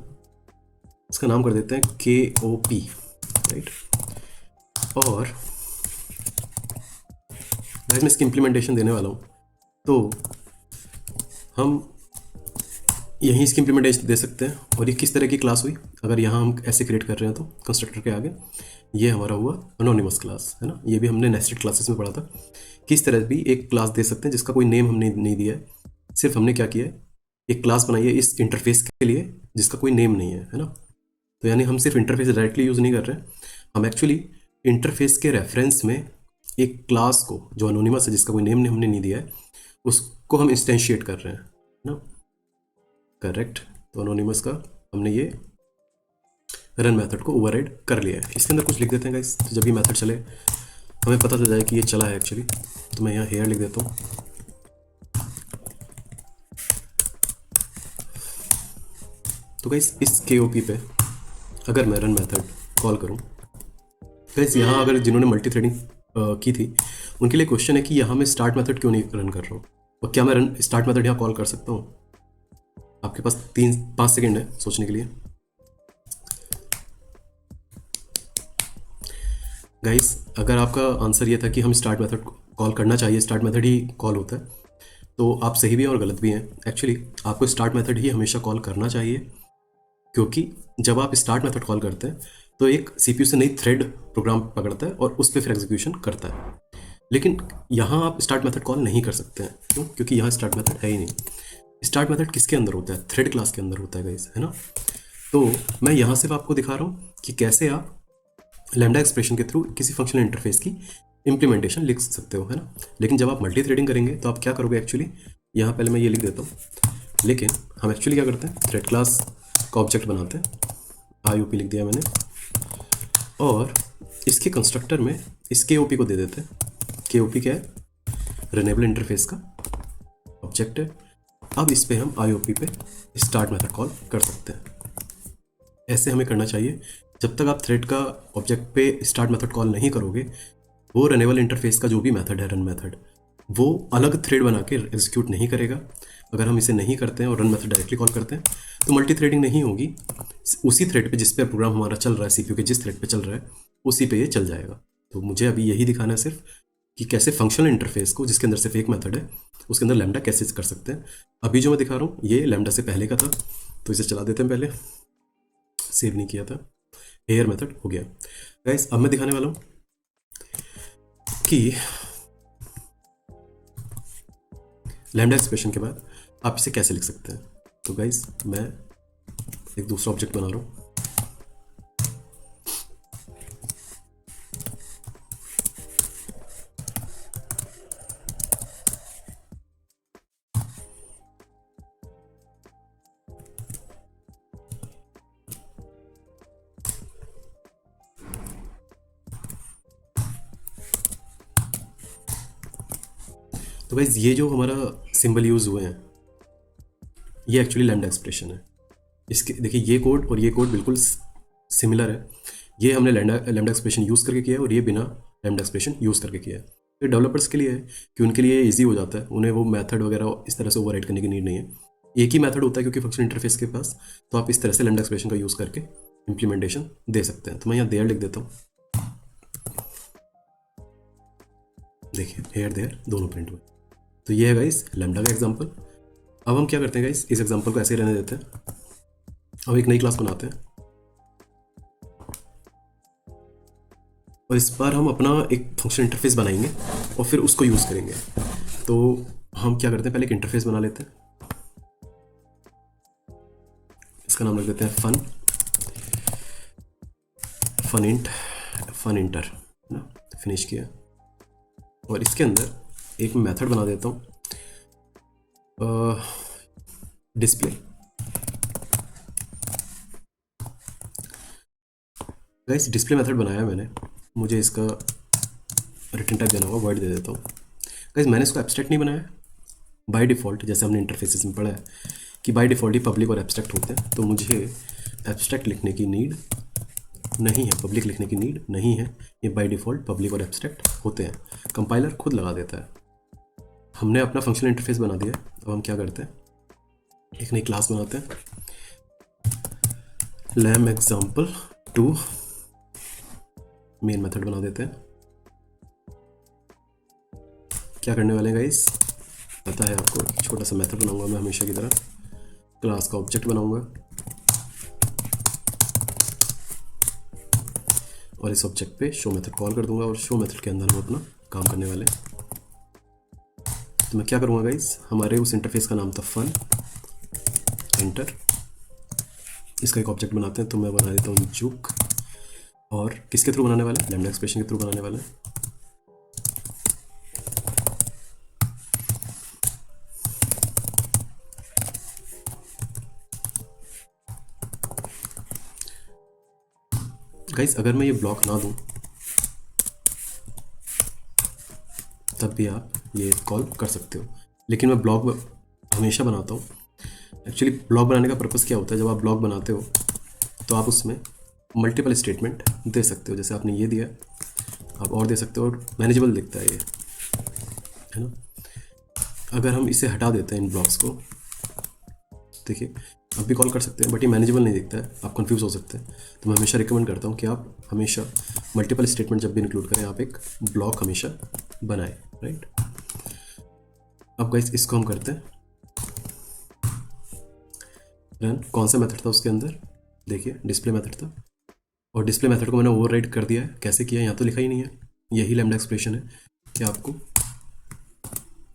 इसका नाम कर देते हैं KOP, राइट। और गाइस मैं इसकी इम्प्लीमेंटेशन देने वाला हूँ, तो हम यहीं इसकी इम्प्लीमेंटेशन दे सकते हैं। और ये किस तरह की क्लास हुई, अगर यहाँ हम ऐसे क्रिएट कर रहे हैं तो कंस्ट्रक्टर के आगे ये हमारा हुआ अनोनिमस क्लास, है ना। ये भी हमने नेस्टेड क्लासेस में पढ़ा था, किस तरह भी एक क्लास दे सकते हैं जिसका कोई नेम हमने नहीं दिया है, सिर्फ हमने क्या किया है, एक क्लास बनाई है इस इंटरफेस के लिए जिसका कोई नेम नहीं है ना। तो यानी हम सिर्फ इंटरफेस डायरेक्टली यूज़ नहीं कर रहे हैं, हम एक्चुअली इंटरफेस के रेफरेंस में एक क्लास को जो अनोनिमस है, जिसका कोई नेम हमने नहीं दिया है, उसको हम इंस्टेंशिएट कर रहे हैं ना। करेक्ट। तो अनोनिमस का हमने ये रन मेथड को ओवरराइड कर लिया है। इसके अंदर कुछ लिख देते हैं गाइस, तो जब ये मेथड चले हमें पता चल जाए कि ये चला है एक्चुअली। तो मैं यहाँ हेयर लिख देता हूँ। तो गाइस इस KOP पे अगर मैं रन मेथड कॉल करूँ, गाइस यहाँ अगर जिन्होंने मल्टी थ्रेडिंग की थी उनके लिए क्वेश्चन है कि यहाँ मैं स्टार्ट मेथड क्यों नहीं रन कर रहा हूँ, और क्या मैं रन स्टार्ट मेथड यहाँ कॉल कर सकता हूँ। आपके पास 3-5 सेकेंड है सोचने के लिए। गाइस अगर आपका आंसर ये था कि हम स्टार्ट मेथड कॉल करना चाहिए, स्टार्ट मेथड ही कॉल होता है, तो आप सही भी हैं और गलत भी हैं। एक्चुअली आपको स्टार्ट मेथड ही हमेशा कॉल करना चाहिए, क्योंकि जब आप स्टार्ट मेथड कॉल करते हैं तो एक CPU से नई थ्रेड प्रोग्राम पकड़ता है और उस पर फिर एग्जीक्यूशन करता है। लेकिन यहाँ आप स्टार्ट मेथड कॉल नहीं कर सकते हैं, क्यों? क्योंकि यहाँ स्टार्ट मेथड है ही नहीं। स्टार्ट मेथड किसके अंदर होता है, थ्रेड क्लास के अंदर होता है गाइस, है ना। तो मैं यहाँ सिर्फ आपको दिखा रहा हूँ कि कैसे आप लैम्डा एक्सप्रेशन के थ्रू किसी फंक्शनल इंटरफेस की इम्प्लीमेंटेशन लिख सकते हो, है ना। लेकिन जब आप मल्टी थ्रेडिंग करेंगे तो आप क्या करोगे एक्चुअली, यहाँ पहले मैं ये लिख देता हूँ, लेकिन हम एक्चुअली क्या करते हैं, थ्रेड क्लास का ऑब्जेक्ट बनाते हैं, IOP लिख दिया मैंने, और इसके कंस्ट्रक्टर में इस KOP को दे देते हैं। KOP क्या है, रनेबल इंटरफेस का ऑब्जेक्ट है। अब इस पे हम IOP पे स्टार्ट मेथड कॉल कर सकते हैं। ऐसे हमें करना चाहिए। जब तक आप थ्रेड का ऑब्जेक्ट पे स्टार्ट मेथड कॉल नहीं करोगे, वो रनेबल इंटरफेस का जो भी मेथड है, रन मेथड, वो अलग थ्रेड बना के एग्जीक्यूट नहीं करेगा। अगर हम इसे नहीं करते हैं और रन मेथड डायरेक्टली कॉल करते हैं तो मल्टी थ्रेडिंग नहीं होगी। उसी थ्रेड पे जिस पे प्रोग्राम हमारा चल रहा है, CPU के जिस थ्रेड पे चल रहा है उसी पे ये चल जाएगा। तो मुझे अभी यही दिखाना है सिर्फ कि कैसे फंक्शनल इंटरफेस को, जिसके अंदर सिर्फ एक मेथड है, उसके अंदर लैम्डा कैसे कर सकते हैं। अभी जो मैं दिखा रहा हूँ ये लैम्डा से पहले का था, तो इसे चला देते हैं। पहले सेव नहीं किया था, हेयर मेथड हो गया। गाइस अब मैं दिखाने वाला हूँ कि लैम्डा एक्सप्रेशन के बाद आप इसे कैसे लिख सकते हैं। तो गाइस मैं एक दूसरा ऑब्जेक्ट बना रहा हूँ। तो गाइस ये जो हमारा सिंबल यूज़ हुए हैं ये एक्चुअली लैम्डा एक्सप्रेशन है। इसके देखिए ये कोड और ये कोड बिल्कुल सिमिलर है। ये हमने लैम्डा एक्सप्रेशन यूज़ करके किया है और ये बिना लैम्डा एक्सप्रेशन यूज़ करके किया है। तो डेवलपर्स के लिए है कि उनके लिए ईजी हो जाता है, उन्हें वो मेथड वगैरह इस तरह से ओवरराइड करने की नीड नहीं है। एक ही मेथड होता है क्योंकि फंक्शनल इंटरफेस के पास, तो आप इस तरह से लैम्डा एक्सप्रेशन का यूज़ करके इम्प्लीमेंटेशन दे सकते हैं। तो मैं यहाँ देयर लिख देता हूँ। देखिए हेयर देयर दोनों प्रिंट हुए। तो ये है गाइस लैम्डा का एग्जांपल। अब हम क्या करते हैं गाइस, इस एग्जांपल को ऐसे ही रहने देते हैं। अब एक नई क्लास बनाते हैं और इस बार हम अपना एक फंक्शन इंटरफेस बनाएंगे और फिर उसको यूज़ करेंगे। तो हम क्या करते हैं, पहले एक इंटरफेस बना लेते हैं। इसका नाम रख देते हैं फन इंटर ना, फिनिश किया। और इसके अंदर एक मेथड बना देता हूँ डिस्प्ले। गाइस डिस्प्ले मेथड बनाया मैंने, मुझे इसका रिटर्न टाइप देना होगा, वर्ड दे देता हूँ। गाइस मैंने इसको एब्स्ट्रैक्ट नहीं बनाया, बाय डिफ़ॉल्ट जैसे हमने इंटरफेसेस में पढ़ा है कि बाय डिफ़ॉल्ट ही पब्लिक और एब्स्ट्रैक्ट होते हैं। तो मुझे एब्स्ट्रैक्ट लिखने की नीड नहीं है, पब्लिक लिखने की नीड नहीं है। ये बाय डिफ़ॉल्ट पब्लिक और एब्स्ट्रैक्ट होते हैं, कंपाइलर खुद लगा देता है। हमने अपना फंक्शनल इंटरफेस बना दिया। अब हम क्या करते हैं, एक नई क्लास बनाते हैं, लैम एग्जाम्पल 2 मेन मेथड बना देते हैं। क्या करने वाले हैं गाइस, पता है आपको, छोटा सा मेथड बनाऊंगा मैं हमेशा की तरह, क्लास का ऑब्जेक्ट बनाऊंगा और इस ऑब्जेक्ट पे शो मेथड कॉल कर दूंगा और शो मेथड के अंदर हम अपना काम करने वाले हैं। तो मैं क्या करूँगा गाइस, हमारे उस इंटरफेस का नाम था फन एंटर, इसका एक ऑब्जेक्ट बनाते हैं। तो मैं बना देता हूँ जुक, और किसके थ्रू बनाने वाले हैं, लैम्डा एक्सप्रेशन के थ्रू बनाने वाले हैं। गाइस अगर मैं ये ब्लॉक ना दूं तब भी आप ये कॉल कर सकते हो, लेकिन मैं ब्लॉक हमेशा बनाता हूँ। एक्चुअली ब्लॉक बनाने का पर्पज़ क्या होता है, जब आप ब्लॉक बनाते हो तो आप उसमें मल्टीपल स्टेटमेंट दे सकते हो, जैसे आपने ये दिया आप और दे सकते हो, और मैनेजेबल दिखता है ये, है ना। अगर हम इसे हटा देते हैं इन ब्लॉक्स को, देखिए आप भी कॉल कर सकते हैं बट ये मैनेजेबल नहीं दिखता है, आप कंफ्यूज हो सकते हैं। तो मैं हमेशा रिकमेंड करता हूँ कि आप हमेशा मल्टीपल स्टेटमेंट जब भी इंक्लूड करें आप एक ब्लॉक हमेशा बनाएं, राइट। अब गाइस इसको हम करते हैं रन। कौन सा मेथड था उसके अंदर, देखिए डिस्प्ले मेथड था, और डिस्प्ले मेथड को मैंने ओवरराइड कर दिया है। कैसे किया यहाँ तो लिखा ही नहीं है, यही लैम्डा एक्सप्रेशन है कि आपको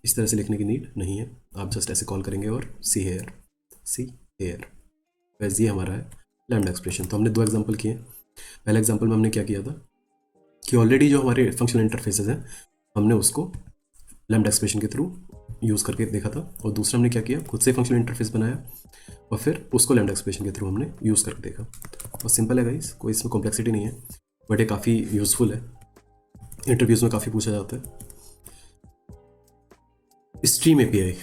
इस तरह से लिखने की नीड नहीं है, आप जस्ट ऐसे कॉल करेंगे और सी हेयर वैसे ये हमारा है लैम्डा एक्सप्रेशन। तो हमने दो एग्जांपल किए। पहले एग्जांपल में हमने क्या किया था कि ऑलरेडी जो हमारे फंक्शनल इंटरफेसेस हैं हमने उसको लैम्डा एक्सप्रेशन के थ्रू यूज़ करके देखा था, और दूसरा हमने क्या किया, खुद से फंक्शनल इंटरफेस बनाया और फिर उसको लैम्डा एक्सप्रेशन के थ्रू हमने यूज़ करके देखा। और सिंपल है गाइस, कोई इसमें कॉम्प्लेक्सिटी नहीं है, बट ये काफ़ी यूज़फुल है, इंटरव्यूज़ में काफ़ी पूछा जाता है। Stream API.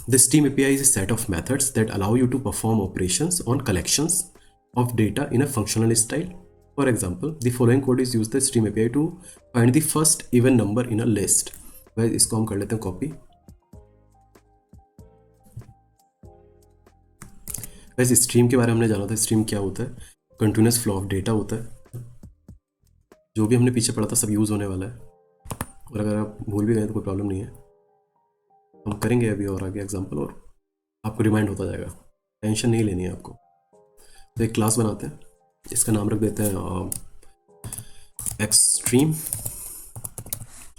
The Stream API is a set of methods that allow you to perform operations on collections of data in a functional style. For example, the following code is used the Stream API to find the first even number in a list. वह इसको हम कर लेते हैं कॉपी। वैसे स्ट्रीम के बारे में हमने जाना था, स्ट्रीम क्या होता है, कंटिन्यूस फ्लो ऑफ डेटा होता है। जो भी हमने पीछे पढ़ा था सब यूज़ होने वाला है, और अगर आप भूल भी गए तो कोई प्रॉब्लम नहीं है, हम करेंगे अभी और आगे एग्जांपल और आपको रिमाइंड होता जाएगा, टेंशन नहीं लेनी है आपको। तो एक क्लास बनाते हैं, इसका नाम रख देते हैं एक्सट्रीम।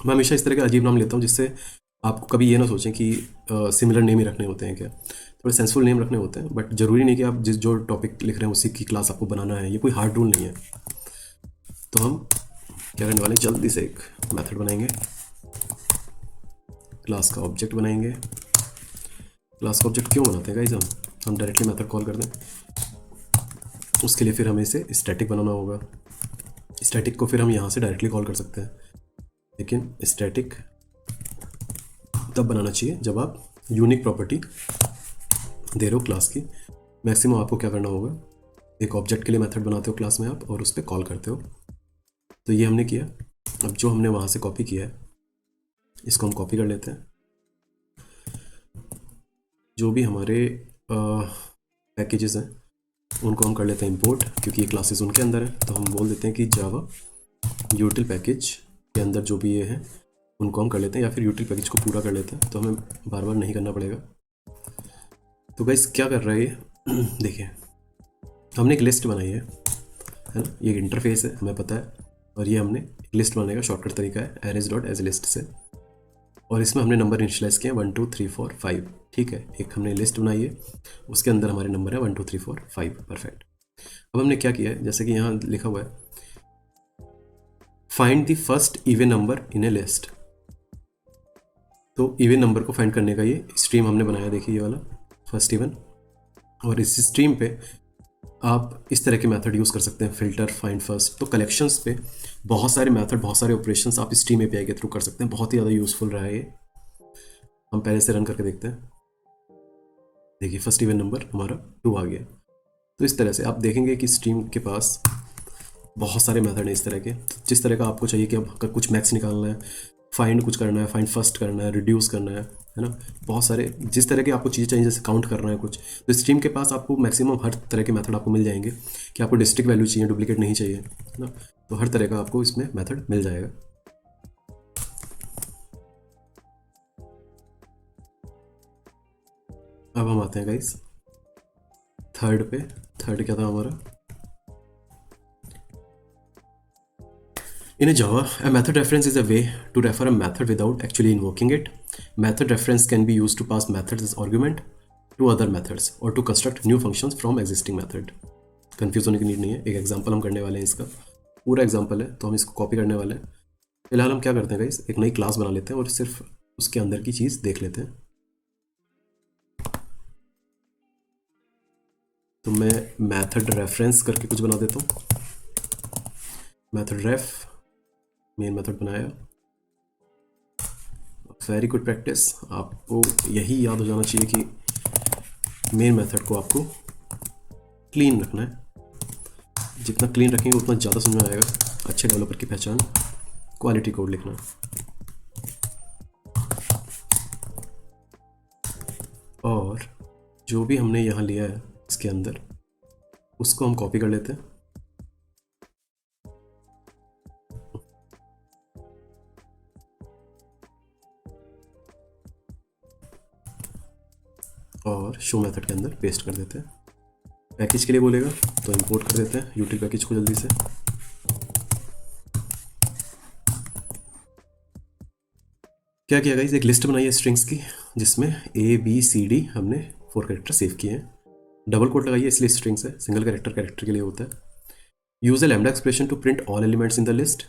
मैं हमेशा इस तरह के अजीब नाम लेता हूँ जिससे आपको कभी ये ना सोचें कि सिमिलर नेम ही रखने होते हैं क्या, थोड़े सेंसफुल नेम रखने होते हैं, बट ज़रूरी नहीं कि आप जिस जो टॉपिक लिख रहे हैं उसी की क्लास आपको बनाना है, ये कोई हार्ड रूल नहीं है। तो हम क्या करने वाले हैं, जल्दी से एक मेथड बनाएंगे, क्लास का ऑब्जेक्ट बनाएंगे। क्लास का ऑब्जेक्ट क्यों बनाते हैं गाइस, हम डायरेक्टली मेथड कॉल कर दें, उसके लिए फिर हमें इसे स्टैटिक बनाना होगा। स्टैटिक को फिर हम यहाँ से डायरेक्टली कॉल कर सकते हैं, लेकिन स्टैटिक तब बनाना चाहिए जब आप यूनिक प्रॉपर्टी दे रहे हो क्लास की। मैक्सिमम आपको क्या करना होगा, एक ऑब्जेक्ट के लिए मेथड बनाते हो क्लास में आप और उस पर कॉल करते हो। तो ये हमने किया। अब जो हमने वहाँ से कॉपी किया है इसको हम कॉपी कर लेते हैं, जो भी हमारे पैकेजेस हैं उनको हम कर लेते हैं इंपोर्ट, क्योंकि ये क्लासेस उनके अंदर है। तो हम बोल देते हैं कि जावा यूटिल पैकेज के अंदर जो भी ये है उनको हम कर लेते हैं, या फिर यूटिल पैकेज को पूरा कर लेते हैं, तो हमें बार बार नहीं करना पड़ेगा। तो गाइस क्या कर रहा है ये देखिए, हमने एक लिस्ट बनाई है ना, ये इंटरफेस है हमें पता है, और ये हमने एक लिस्ट बनाने का शॉर्टकट तरीका है arrays.asList से, और इसमें हमने नंबर इनिशियलाइज किए हैं 1 2 3 4 5। ठीक है, एक हमने लिस्ट बनाई है, उसके अंदर हमारे नंबर है 1 2 3 4 5, परफेक्ट। अब हमने क्या किया है, जैसे कि यहाँ लिखा हुआ है find the first even number in A list. तो इवन नंबर को फाइंड करने का ये स्ट्रीम हमने बनाया, देखिए ये वाला फर्स्ट इवन। और इस स्ट्रीम पे आप इस तरह के मेथड यूज़ कर सकते हैं, फिल्टर, फाइंड फर्स्ट। तो कलेक्शंस पे बहुत सारे मेथड, बहुत सारे ऑपरेशंस आप स्ट्रीम एपीआई के थ्रू कर सकते हैं, बहुत ही ज़्यादा यूज़फुल रहा है ये। हम पहले से रन करके देखते हैं, देखिए फर्स्ट इवन नंबर हमारा 2 आ गया। तो इस तरह से आप देखेंगे कि स्ट्रीम के पास बहुत सारे मेथड हैं इस तरह के, जिस तरह का आपको चाहिए कि अब कुछ मैक्स निकालना है, फाइंड कुछ करना है, फाइंड फर्स्ट करना है, रिड्यूस करना है ना, बहुत सारे जिस तरह के आपको चीज़ें चाहिए, जैसे काउंट करना है कुछ, तो स्ट्रीम के पास आपको मैक्सिमम हर तरह के मेथड आपको मिल जाएंगे। कि आपको डिस्ट्रिक्ट वैल्यू चाहिए, डुप्लीकेट नहीं चाहिए, है ना, तो हर तरह का आपको इसमें मेथड मिल जाएगा। अब हम आते हैं गाइस थर्ड पे। थर्ड क्या था हमारा? In a Java, a method reference is a way to refer a method without actually invoking it. Method reference can be used to pass methods as argument to other methods or to construct new functions from existing method. Confuse होने की नीड नहीं है, एक एग्जांपल हम करने वाले हैं, इसका पूरा एग्जांपल है तो हम इसको कॉपी करने वाले हैं। फिलहाल हम क्या करते हैं गाइस, एक नई क्लास बना लेते हैं और सिर्फ उसके अंदर की चीज़ देख लेते हैं। तो मैं मेथड रेफरेंस करके कुछ बना देता हूँ। मेथड रेफ, मेन मेथड बनाया। Very good practice. आपको यही याद हो जाना चाहिए कि मेन मेथड को आपको क्लीन रखना है। जितना क्लीन रखेंगे उतना ज़्यादा समझ में आएगा। अच्छे डेवलपर की पहचान क्वालिटी कोड लिखना। और जो भी हमने यहाँ लिया है इसके अंदर, उसको हम कॉपी कर लेते हैं और शो मेथड के अंदर पेस्ट कर देते हैं। पैकेज के लिए बोलेगा तो इंपोर्ट कर देते हैं यूटिल पैकेज को जल्दी से। क्या किया गाइस, एक लिस्ट बनाई है स्ट्रिंग्स की जिसमें ABCD हमने 4 कैरेक्टर सेव किए हैं। डबल कोट लगाइए इसलिए स्ट्रिंग्स है, सिंगल कैरेक्टर के लिए होता है। Use a lambda expression to print all elements in the list.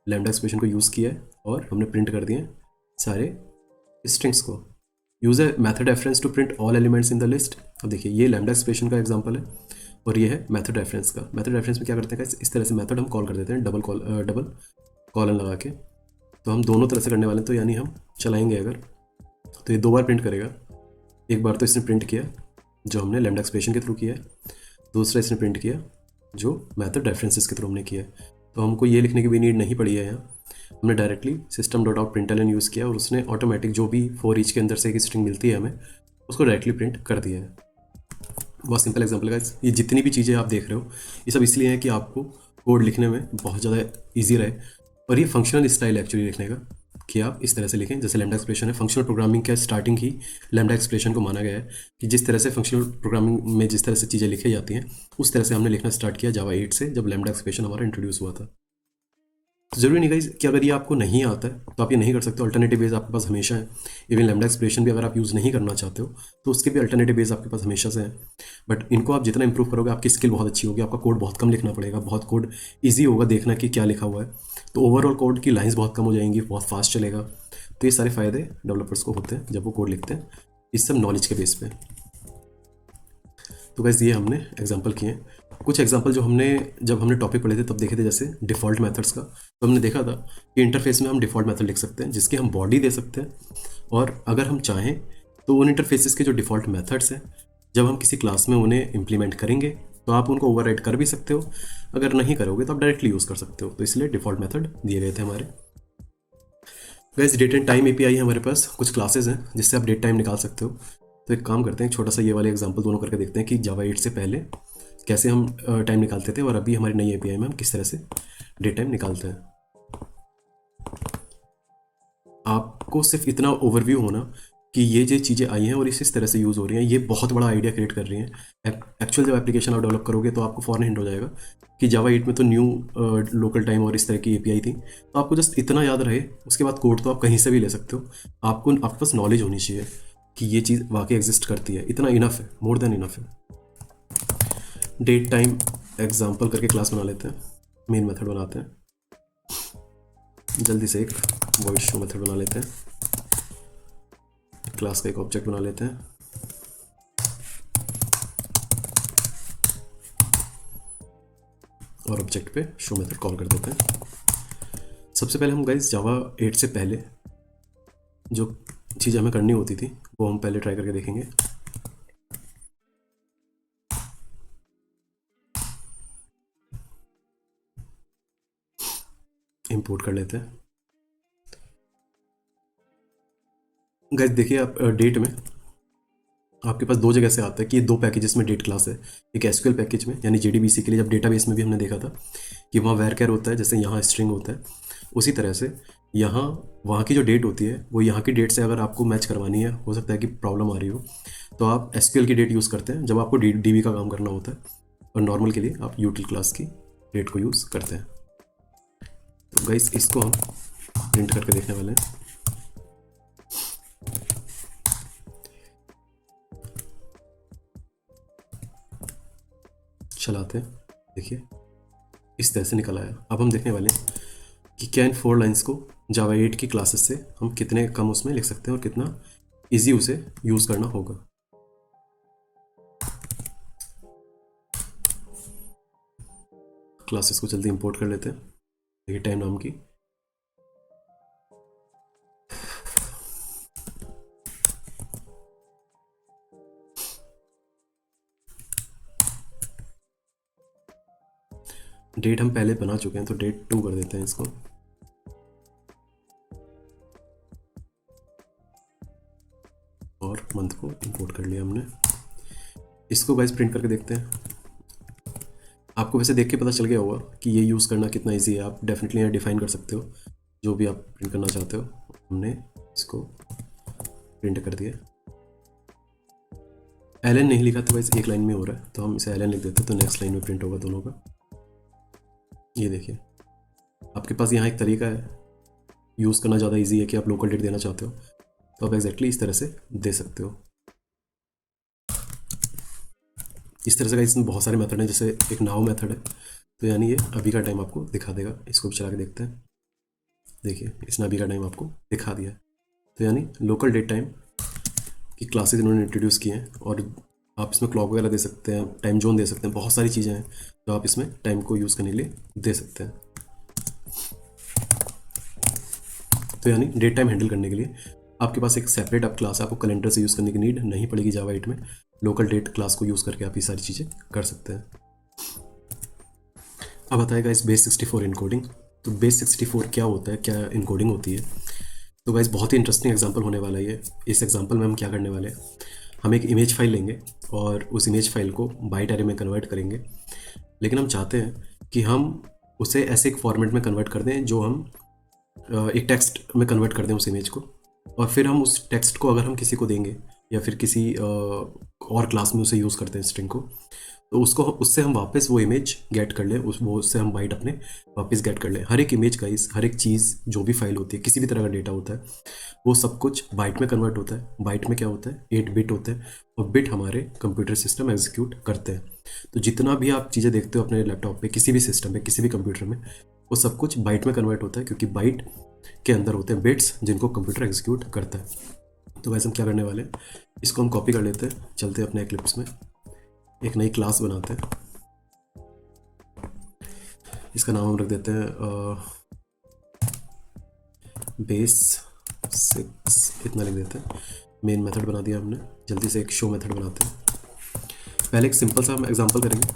Lambda expression को यूज़ किया है और हमने प्रिंट कर दिए सारे स्ट्रिंग्स को। Use a method reference to print all elements in the list. अब देखिए ये लैम्डा एक्सप्रेशन का एग्जांपल है और ये है मेथड रेफरेंस का। मेथड रेफरेंस में क्या करते हैं, इस तरह से मेथड हम कॉल कर देते हैं डबल कॉलन लगा के। तो हम दोनों तरह से करने वाले हैं, तो यानी हम चलाएंगे अगर तो ये 2 बार प्रिंट करेगा। एक बार तो इसने प्रिंट किया जो हमने लैम्डा एक्सप्रेशन के थ्रू किया है, दूसरा इसने प्रिंट किया जो मेथड रेफरेंसेस के थ्रू हमने किया है। तो हमको ये लिखने की भी नीड नहीं पड़ी है यहाँ, हमने directly system dot out println use किया और उसने ऑटोमेटिक जो भी फॉर ईच के अंदर से एक स्ट्रिंग मिलती है हमें, उसको डायरेक्टली प्रिंट कर दिया है। बहुत सिंपल एग्जांपल है। ये जितनी भी चीज़ें आप देख रहे हो ये सब इसलिए है कि आपको कोड लिखने में बहुत ज़्यादा ईजी रहे। और ये फंक्शनल स्टाइल एक्चुअली लिखने का कि आप इस तरह से लिखें जैसे लैम्डा एक्सप्रेशन है। फंक्शनल प्रोग्रामिंग का स्टार्टिंग ही लैम्डा एक्सप्रेशन को माना गया है कि जिस तरह से फंक्शनल प्रोग्रामिंग में जिस तरह से चीज़ें लिखी जाती हैं उस तरह से हमने लिखना स्टार्ट किया जावा 8 से, जब लैम्डा एक्सप्रेशन हमारा इंट्रोड्यूस हुआ था। तो ज़रूरी नहीं गाइस कि अगर ये आपको नहीं आता है तो आप ये नहीं कर सकते। अल्टरनेटिव वेज आपके पास हमेशा है। इवन लैम्डा एक्सप्रेशन भी अगर आप यूज़ नहीं करना चाहते हो तो उसके भी अल्टरनेटिव वेज आपके पास हमेशा से है। बट इनको आप जितना इंप्रूव करोगे आपकी स्किल बहुत अच्छी होगी, आपका कोड बहुत कम लिखना पड़ेगा, बहुत कोड ईजी होगा देखना कि क्या लिखा हुआ है। तो ओवरऑल कोड की लाइन्स बहुत कम हो जाएंगी, बहुत फास्ट चलेगा। तो ये सारे फ़ायदे डेवलपर्स को होते हैं जब वो कोड लिखते हैं, इस सब नॉलेज के बेस पे। तो गाइस ये हमने एग्जांपल किए। कुछ एग्जांपल जो हमने जब हमने टॉपिक पढ़े थे तब देखे थे, जैसे डिफ़ॉल्ट मेथड्स का। तो हमने देखा था कि इंटरफेस में हम डिफ़ॉल्ट मेथड लिख सकते हैं जिसकी हम बॉडी दे सकते हैं, और अगर हम चाहें तो उन इंटरफेसेस के जो डिफ़ॉल्ट मेथड्स हैं जब हम किसी क्लास में उन्हें इम्प्लीमेंट करेंगे तो आप उनको ओवरराइड कर भी सकते हो। अगर नहीं करोगे तो आप डायरेक्टली यूज़ कर सकते हो। तो इसलिए डिफ़ॉल्ट मेथड दिए गए थे हमारे। वैसे डेट एंड टाइम API है हमारे पास, कुछ क्लासेज हैं जिससे आप डेट टाइम निकाल सकते हो। तो एक काम करते हैं, छोटा सा ये वाले एग्जांपल दोनों करके देखते हैं कि जावा 8 से पहले कैसे हम टाइम निकालते थे और अभी हमारी नई API में हम किस तरह से डेट टाइम निकालते हैं। आपको सिर्फ इतना ओवरव्यू होना कि ये जो चीज़ें आई हैं और इस तरह से यूज़ हो रही हैं, ये बहुत बड़ा आइडिया क्रिएट कर रही हैं। एक्चुअल जब एप्लीकेशन आप डेवलप करोगे तो आपको फॉरन हिंट हो जाएगा कि जावा 8 में तो न्यू लोकल टाइम और इस तरह की API थी। तो आपको जस्ट इतना याद रहे, उसके बाद कोड तो आप कहीं से भी ले सकते हो। आपके पास नॉलेज होनी चाहिए कि ये चीज़ वाकई एग्जिस्ट करती है, इतना इनफ है, मोर देन इनफ है। डेट टाइम एग्जाम्पल करके क्लास बना लेते हैं, मेन मेथड बनाते हैं। जल्दी से एक वॉइड शो मेथड बना लेते हैं, क्लास का एक ऑब्जेक्ट बना लेते हैं। और ऑब्जेक्ट पे शो मेथड कॉल कर देते हैं। सबसे पहले हम गाइस जावा 8 से पहले जो चीज़ हमें करनी होती थी वो हम पहले ट्राई करके देखेंगे। इंपोर्ट कर लेते हैं। गाइस देखिए आप डेट में आपके पास 2 जगह से आता है कि ये 2 पैकेजेस में डेट क्लास है। एक SQL पैकेज में यानी JDBC के लिए, जब डेटाबेस में भी हमने देखा था कि वहाँ वैर कैर होता है जैसे यहाँ स्ट्रिंग होता है, उसी तरह से यहाँ वहाँ की जो डेट होती है वो यहाँ की डेट से अगर आपको मैच करवानी है, हो सकता है कि प्रॉब्लम आ रही हो, तो आप एसक्यूएल की डेट यूज़ करते हैं जब आपको डीबी का काम करना होता है, और नॉर्मल के लिए आप यूटिल क्लास की डेट को यूज़ करते हैं। तो गाइस इसको हम प्रिंट करके देखने वाले हैं। चलाते हैं, देखिए इस तरह से निकल आया। अब हम देखने वाले हैं कि क्या इन 4 लाइंस को जावा 8 की क्लासेस से हम कितने कम उसमें लिख सकते हैं और कितना इजी उसे यूज़ करना होगा। क्लासेस को जल्दी इंपोर्ट कर लेते हैं। देखिए टाइम नाम की, डेट हम पहले बना चुके हैं तो डेट 2 कर देते हैं इसको। और मंथ को इंपोर्ट कर लिया हमने। इसको गाइस प्रिंट करके देखते हैं। आपको वैसे देख के पता चल गया होगा कि ये यूज़ करना कितना इजी है। आप डेफिनेटली यहाँ डिफाइन कर सकते हो जो भी आप प्रिंट करना चाहते हो। हमने इसको प्रिंट कर दिया। एलन नहीं लिखा तो गाइस एक लाइन में हो रहा है, तो हम इसे एलन लिख देते हैं तो नेक्स्ट लाइन में प्रिंट होगा दोनों का। ये देखिए आपके पास यहाँ एक तरीका है यूज़ करना ज़्यादा इजी है कि आप लोकल डेट देना चाहते हो तो आप एग्जैक्टली इस तरह से दे सकते हो। इस तरह से का इसमें बहुत सारे मेथड हैं, जैसे एक नाउ मेथड है, तो यानी ये अभी का टाइम आपको दिखा देगा। इसको भी चला के देखते हैं। देखिए इसने अभी का टाइम आपको दिखा दिया, तो यानी लोकल डेट टाइम की क्लासेस इन्होंने इंट्रोड्यूस किए हैं। और आप इसमें क्लॉक वगैरह दे सकते हैं, टाइम जोन दे सकते हैं, बहुत सारी चीज़ें हैं जो आप इसमें टाइम को यूज़ करने के लिए दे सकते हैं। तो यानी डेट टाइम हैंडल करने के लिए आपके पास एक सेपरेट अब क्लास है, आपको कैलेंडर से यूज़ करने की नीड नहीं पड़ेगी जावा 8 में। लोकल डेट क्लास को यूज़ करके आप ये सारी चीज़ें कर सकते हैं। अब बताएगा इस बेस 64 इनकोडिंग। तो बेस 64 क्या होता है, क्या इनकोडिंग होती है। तो गाइस बहुत ही इंटरेस्टिंग एग्जांपल होने वाला है ये। इस एग्जांपल में हम क्या करने वाले हैं, हम एक इमेज फाइल लेंगे और उस इमेज फाइल को बाइट एरे में कन्वर्ट करेंगे। लेकिन हम चाहते हैं कि हम उसे ऐसे एक फॉर्मेट में कन्वर्ट कर दें जो हम एक टेक्स्ट में कन्वर्ट कर दें उस इमेज को, और फिर हम उस टेक्स्ट को अगर हम किसी को देंगे या फिर किसी और क्लास में उसे यूज़ करते हैं स्ट्रिंग को, तो उसको उससे हम वापस वो इमेज गेट कर लें, उससे हम बाइट अपने वापस गेट कर लें। हर एक इमेज का हर एक चीज़ जो भी फाइल होती है, किसी भी तरह का डेटा होता है, वो सब कुछ बाइट में कन्वर्ट होता है। बाइट में क्या होता है, 8 बिट होते हैं और बिट हमारे कंप्यूटर सिस्टम एग्जीक्यूट करते हैं। तो जितना भी आप चीज़ें देखते हो अपने लैपटॉप पे, किसी भी सिस्टम पे, किसी भी कंप्यूटर में, वो सब कुछ बाइट में कन्वर्ट होता है, क्योंकि बाइट के अंदर होते हैं बिट्स जिनको कंप्यूटर एग्जीक्यूट करता है। तो वैसे हम क्या करने वाले हैं, इसको हम कॉपी कर लेते हैं, चलते हैं अपने एक्लिप्स में, एक नई क्लास बनाते हैं। इसका नाम हम रख देते हैं बेस 6, इतना लिख देते हैं। मेन मेथड बना दिया हमने। जल्दी से एक शो मेथड बनाते हैं। पहले एक सिंपल सा हम एग्जांपल करेंगे,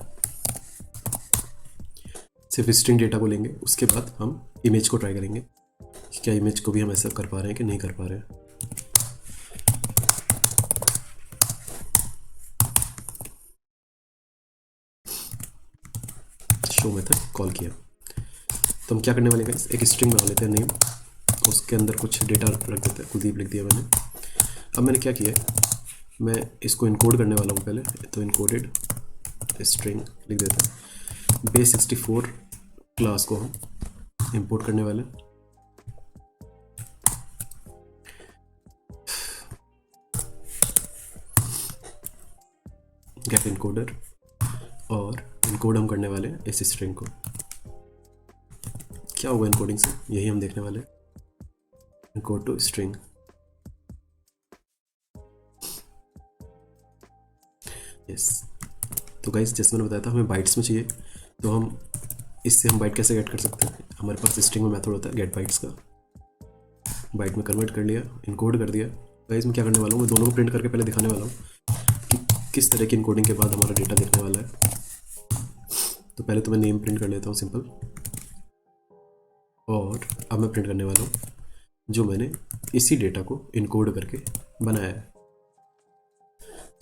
सिर्फ स्ट्रिंग डेटा को लेंगे, उसके बाद हम इमेज को ट्राई करेंगे कि क्या इमेज को भी हम ऐसा कर पा रहे हैं कि नहीं कर पा रहे हैं। शो मेथड कॉल किया तो हम क्या करने वाले हैं, एक स्ट्रिंग बना लेते हैं नेम, उसके अंदर कुछ डेटा रख देते हैं। कुलदीप लिख दिया मैंने। अब मैंने क्या किया, मैं इसको इनकोड करने वाला हूँ पहले, तो इनकोडेड स्ट्रिंग लिख देते हैं। बेस 64 क्लास को हम इंपोर्ट करने वाले हैं। गेट इनकोडर, और इनकोड हम करने वाले हैं इस स्ट्रिंग को। क्या होगा इनकोडिंग से, यही हम देखने वाले हैं। Encode to string, yes. तो गाइस जैसे मैंने बताया था हमें बाइट्स में चाहिए, तो हम इससे हम बाइट कैसे गेट कर सकते हैं। हमारे पास स्ट्रिंग में मेथड होता है गेट बाइट्स का। बाइट में कन्वर्ट कर लिया, इनकोड कर दिया। गाइस मैं क्या करने वाला हूँ, मैं दोनों को प्रिंट करके पहले दिखाने वाला हूँ कि किस तरह की इनकोडिंग के बाद हमारा डेटा दिखने वाला है। तो पहले तो मैं नेम प्रिंट कर लेता हूँ सिंपल, और अब मैं प्रिंट करने वाला हूँ जो मैंने इसी डेटा को इनकोड करके बनाया है।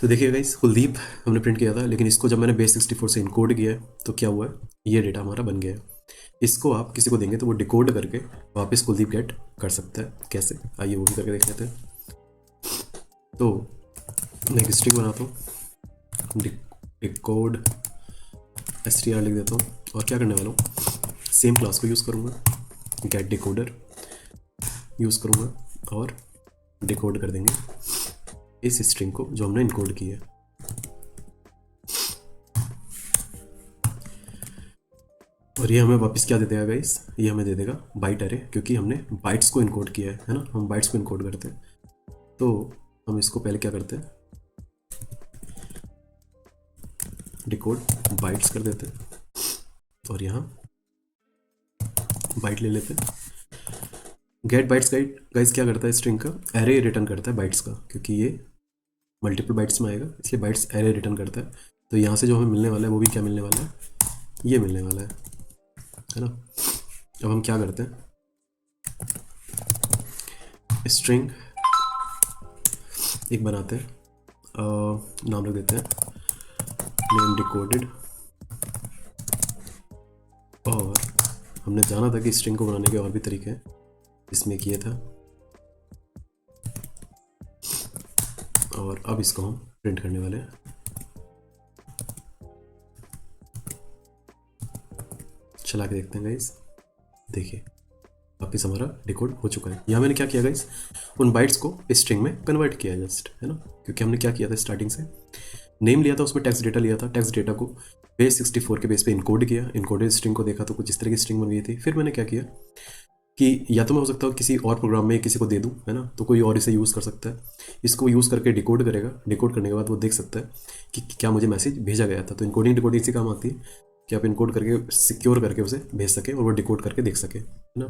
तो देखिए गाइस कुलदीप हमने प्रिंट किया था, लेकिन इसको जब मैंने बेस 64 से इनकोड किया है तो क्या हुआ है, ये डेटा हमारा बन गया है। इसको आप किसी को देंगे तो वो डिकोड करके वापस कुलदीप गेट कर सकता है। कैसे, आइए वो भी करके देख लेते हैं। तो मैं एक स्ट्रिंग बनाता हूँ, डिकोड str लिख देता हूँ, और क्या करने वाला हूँ, सेम क्लास को यूज़ करूँगा, गेट डिकोडर यूज़ करूँगा और डिकोड कर देंगे इस स्ट्रिंग को जो हमने इनकोड की है। और ये हमें वापस क्या दे देगा गाइस, ये हमें दे देगा बाइट एरे, क्योंकि हमने बाइट्स को इनकोड किया है ना, हम बाइट्स को इनकोड करते हैं। तो हम इसको पहले क्या करते हैं, डिकोड बाइट्स कर देते हैं, और यहाँ बाइट ले लेते हैं। गेट बाइट्स गाइस क्या करता है, स्ट्रिंग का एरे रिटर्न करता है बाइट्स का, क्योंकि ये मल्टीपल बाइट्स में आएगा, इसलिए बाइट्स एरे रिटर्न करता है। तो यहाँ से जो हमें मिलने वाला है वो भी क्या मिलने वाला है, ये मिलने वाला है ना। अब हम क्या करते हैं, स्ट्रिंग एक बनाते हैं, नाम रख देते हैं नेम डिकोडेड, और हमने जाना था कि स्ट्रिंग को बनाने के और भी तरीके हैं, इसमें किया था, और अब इसको हम प्रिंट करने वाले हैं। चला के देखते हैं गाइस, देखिए वापिस हमारा डिकोड हो चुका है। यहाँ मैंने क्या किया गाइस, उन बाइट्स को स्ट्रिंग में कन्वर्ट किया जस्ट, है ना, क्योंकि हमने क्या किया था, स्टार्टिंग से नेम लिया था, उसमें टेक्स्ट डेटा लिया था, टेक्स्ट डेटा को बेस 64 के बेस पे इनकोड किया, इनकोडेड स्ट्रिंग को देखा तो कुछ इस तरह की स्ट्रिंग बन गई थी। फिर मैंने क्या किया कि या तो मैं हो सकता हूँ किसी और प्रोग्राम में किसी को दे दूँ, है ना, तो कोई और इसे यूज़ कर सकता है, इसको यूज़ करके डिकोड करेगा, डिकोड करने के बाद वो देख सकता है कि क्या मुझे मैसेज भेजा गया था। तो इनकोडिंग डिकोडिंग इसी काम आती है कि आप इनकोड करके सिक्योर करके उसे भेज सके और वो डिकोड करके देख सके, है ना।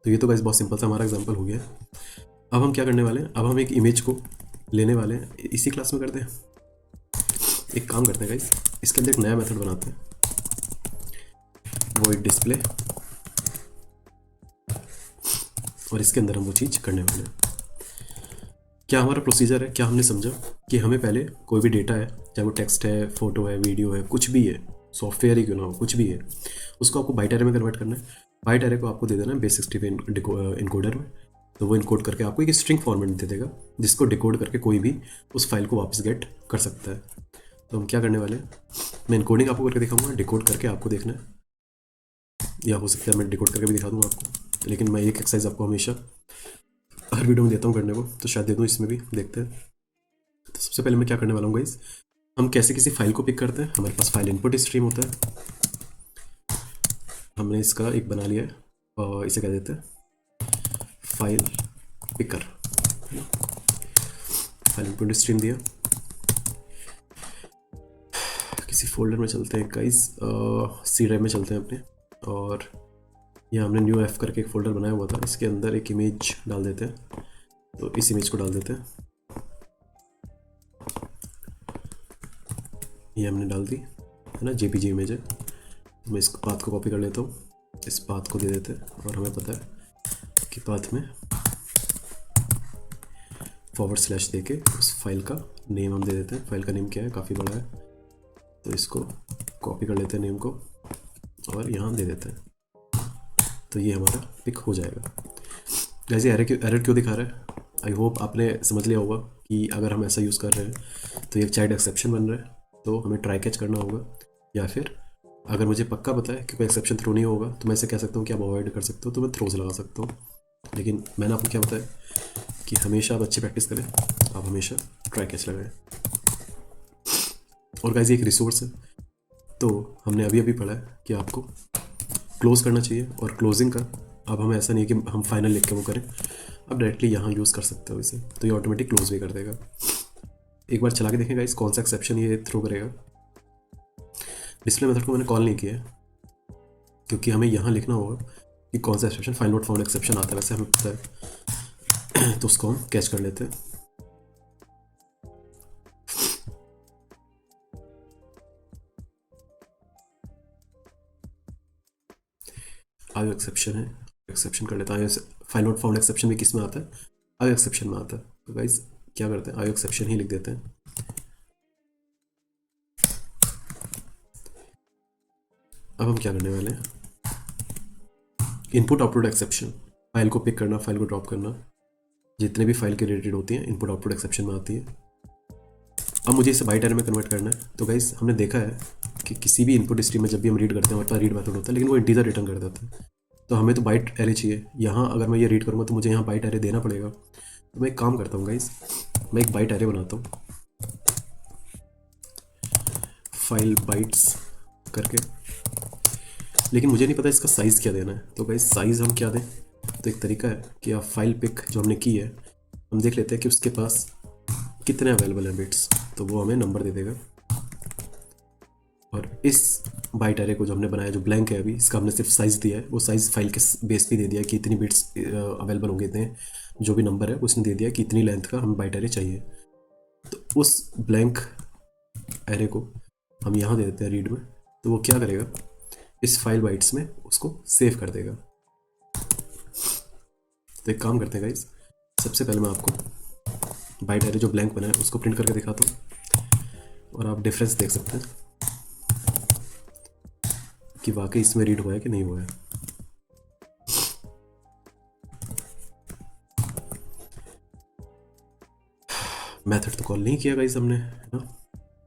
तो ये तो गाइस बहुत सिंपल सा हमारा एग्जांपल हो गया। अब हम क्या करने वाले हैं, अब हम एक इमेज को लेने वाले हैं, इसी क्लास में करते हैं। एक काम करते हैं गाइस, इसके अंदर एक नया मेथड बनाते हैं, void डिस्प्ले, और इसके अंदर हम वो चीज़ करने वाले हैं। क्या हमारा प्रोसीजर है, क्या हमने समझा कि हमें पहले कोई भी डेटा है, चाहे वो टेक्स्ट है, फोटो है, वीडियो है, कुछ भी है, सॉफ्टवेयर ही क्यों ना हो, कुछ भी है, उसको आपको बाइट एरे में कन्वर्ट करना है। बाइट एरे को आपको दे देना है बेस 64 इनकोडर में, तो वो इनकोड करके आपको एक स्ट्रिंग फॉर्मेट दे देगा, जिसको डिकोड करके कोई भी उस फाइल को वापस गेट कर सकता है। तो हम क्या करने वाले हैं, मैं इनकोडिंग आपको करके दिखाऊंगा, डिकोड करके आपको देखना है, या हो सकता है मैं डिकोड करके भी दिखा दूंगा आपको, लेकिन मैं एक एक्सरसाइज आपको हमेशा हर वीडियो में देता हूँ करने को, तो शायद दे दूँ इसमें भी, देखते हैं। तो सबसे पहले मैं क्या करने वाला हूँ गाइस, हम कैसे किसी फाइल को पिक करते हैं, हमारे पास फाइल इनपुट स्ट्रीम होता है, हमने इसका एक बना लिया है, और इसे कह देते हैं file picker, file input stream दिया। किसी फोल्डर में चलते हैं गाइस, सी ड्राइव में चलते हैं अपने, और यहाँ हमने न्यू एफ करके एक फोल्डर बनाया हुआ था, इसके अंदर एक इमेज डाल देते हैं, तो इस इमेज को डाल देते हैं, ये हमने डाल दी, है ना, जेपीजी इमेज है। तो मैं इस पाथ को कॉपी कर लेता हूँ, इस पाथ को दे देते हैं, और हमें पता है कि पाथ में / दे के उस फाइल का नेम हम दे देते हैं। फाइल का नेम क्या है, काफ़ी बड़ा है, तो इसको कॉपी कर लेते हैं नेम को, और यहाँ दे देते हैं, तो ये हमारा पिक हो जाएगा। जैसे एरर क्यों दिखा रहा है, आई होप आपने समझ लिया होगा कि अगर हम ऐसा यूज़ कर रहे हैं तो एक चाइल्ड एक्सेप्शन बन रहा है, तो हमें ट्राई कैच करना होगा, या फिर अगर मुझे पक्का पता है कि कोई एक्सेप्शन थ्रो नहीं होगा तो मैं ऐसे कह सकता हूँ कि आप अवॉइड कर सकते हो, तो मैं थ्रोज लगा सकता हूँ। लेकिन मैंने आपको क्या बताया कि हमेशा आप अच्छी प्रैक्टिस करें, आप हमेशा ट्राई कैच लगाएं। और गाइस एक रिसोर्स है, तो हमने अभी अभी पढ़ा है कि आपको क्लोज करना चाहिए, और क्लोजिंग का अब हमें ऐसा नहीं है कि हम फाइनल लिख के वो करें, आप डायरेक्टली यहाँ यूज़ कर सकते हो इसे, तो ये ऑटोमेटिक क्लोज भी कर देगा। एक बार चला के देखें गाइस कौन सा एक्सेप्शन ये थ्रो करेगा। डिस्प्ले मेथड को मैंने कॉल नहीं किया है, क्योंकि हमें यहाँ लिखना होगा कि कौन सा exception, file not found exception आता है, वैसे हमें पता है तो उसको हम कैच कर लेते हैं। आयो एक्सेप्शन है, एक्सेप्शन कर लेता है। फाइल नॉट फाउंड एक्सेप्शन भी किस में आता है, आयो एक्सेप्शन में आता है। तो गाइस क्या करते हैं, आयो एक्सेप्शन ही लिख देते हैं। अब हम क्या करने वाले हैं, इनपुट आउटपुट एक्सेप्शन, फाइल को पिक करना, फाइल को ड्रॉप करना, जितने भी फाइल के रिलेटेड होती हैं इनपुट आउटपुट एक्सेप्शन में आती है। अब मुझे इसे बाइट एरे में कन्वर्ट करना है। तो गाइस हमने देखा है कि किसी भी इनपुट स्ट्रीम में जब भी हम रीड करते हैं हमारे पास रीड मेथड होता है, लेकिन वो इंटीजर रिटर्न कर देता है। तो हमें तो बाइट एरे चाहिए। यहाँ अगर मैं ये रीड करूँगा तो मुझे यहाँ बाइट एरे देना पड़ेगा। तो मैं एक काम करता हूँ गाइस, मैं एक बाइट एरे बनाता हूँ, फाइल बाइट्स करके, लेकिन मुझे नहीं पता इसका साइज़ क्या देना है। तो गाइस साइज़ हम क्या दें, तो एक तरीका है कि आप फाइल पिक जो हमने की है हम देख लेते हैं कि उसके पास कितने अवेलेबल हैं बिट्स, तो वो हमें नंबर दे देगा। और इस बाइट एरे को जो हमने बनाया, जो ब्लैंक है अभी, इसका हमने सिर्फ साइज़ दिया है, वो साइज़ फाइल के बेस पे दे दिया कि इतनी बिट्स अवेलेबल होंगे, इतने जो भी नंबर है उसने दे दिया कि इतनी लेंथ का हमें बाइट एरे चाहिए। तो उस ब्लैंक एरे को हम यहाँ दे देते हैं रीड में, तो वो क्या करेगा, इस फाइल बाइट्स में उसको सेव कर देगा। तो एक काम करते हैं गाइस, सबसे पहले मैं आपको बाइट एरे जो ब्लैंक बना है उसको प्रिंट करके दिखाता हूँ, और आप डिफरेंस देख सकते हैं कि वाकई इसमें रीड हुआ है कि नहीं हुआ है। मेथड तो कॉल नहीं किया गाइस हमने, है ना।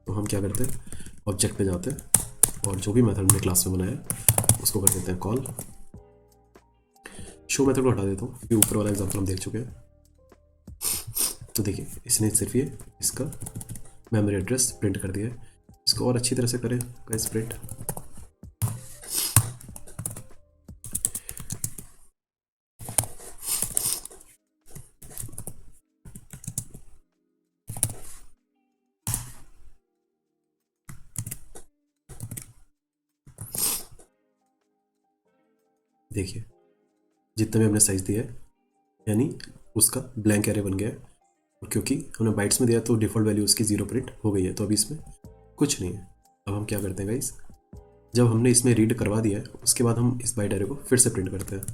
तो हम क्या करते हैं, ऑब्जेक्ट पे जाते हैं और जो भी मेथड हमने क्लास में बनाया उसको कर देते हैं कॉल। शो मेथड को हटा देता हूँ क्योंकि ऊपर वाला एग्जाम्पल हम देख चुके हैं। तो देखिए इसने सिर्फ ये इसका मेमोरी एड्रेस प्रिंट कर दिया है। इसको और अच्छी तरह से करें गाइस प्रिंट। देखिए जितना भी हमने साइज दिया है, यानी उसका ब्लैंक एरे बन गया है। और क्योंकि हमने बाइट्स में दिया तो डिफ़ॉल्ट वैल्यू उसकी 0 प्रिंट हो गई है, तो अभी इसमें कुछ नहीं है। अब हम क्या करते हैं गाइस, जब हमने इसमें रीड करवा दिया है उसके बाद हम इस बाइट एरे को फिर से प्रिंट करते हैं।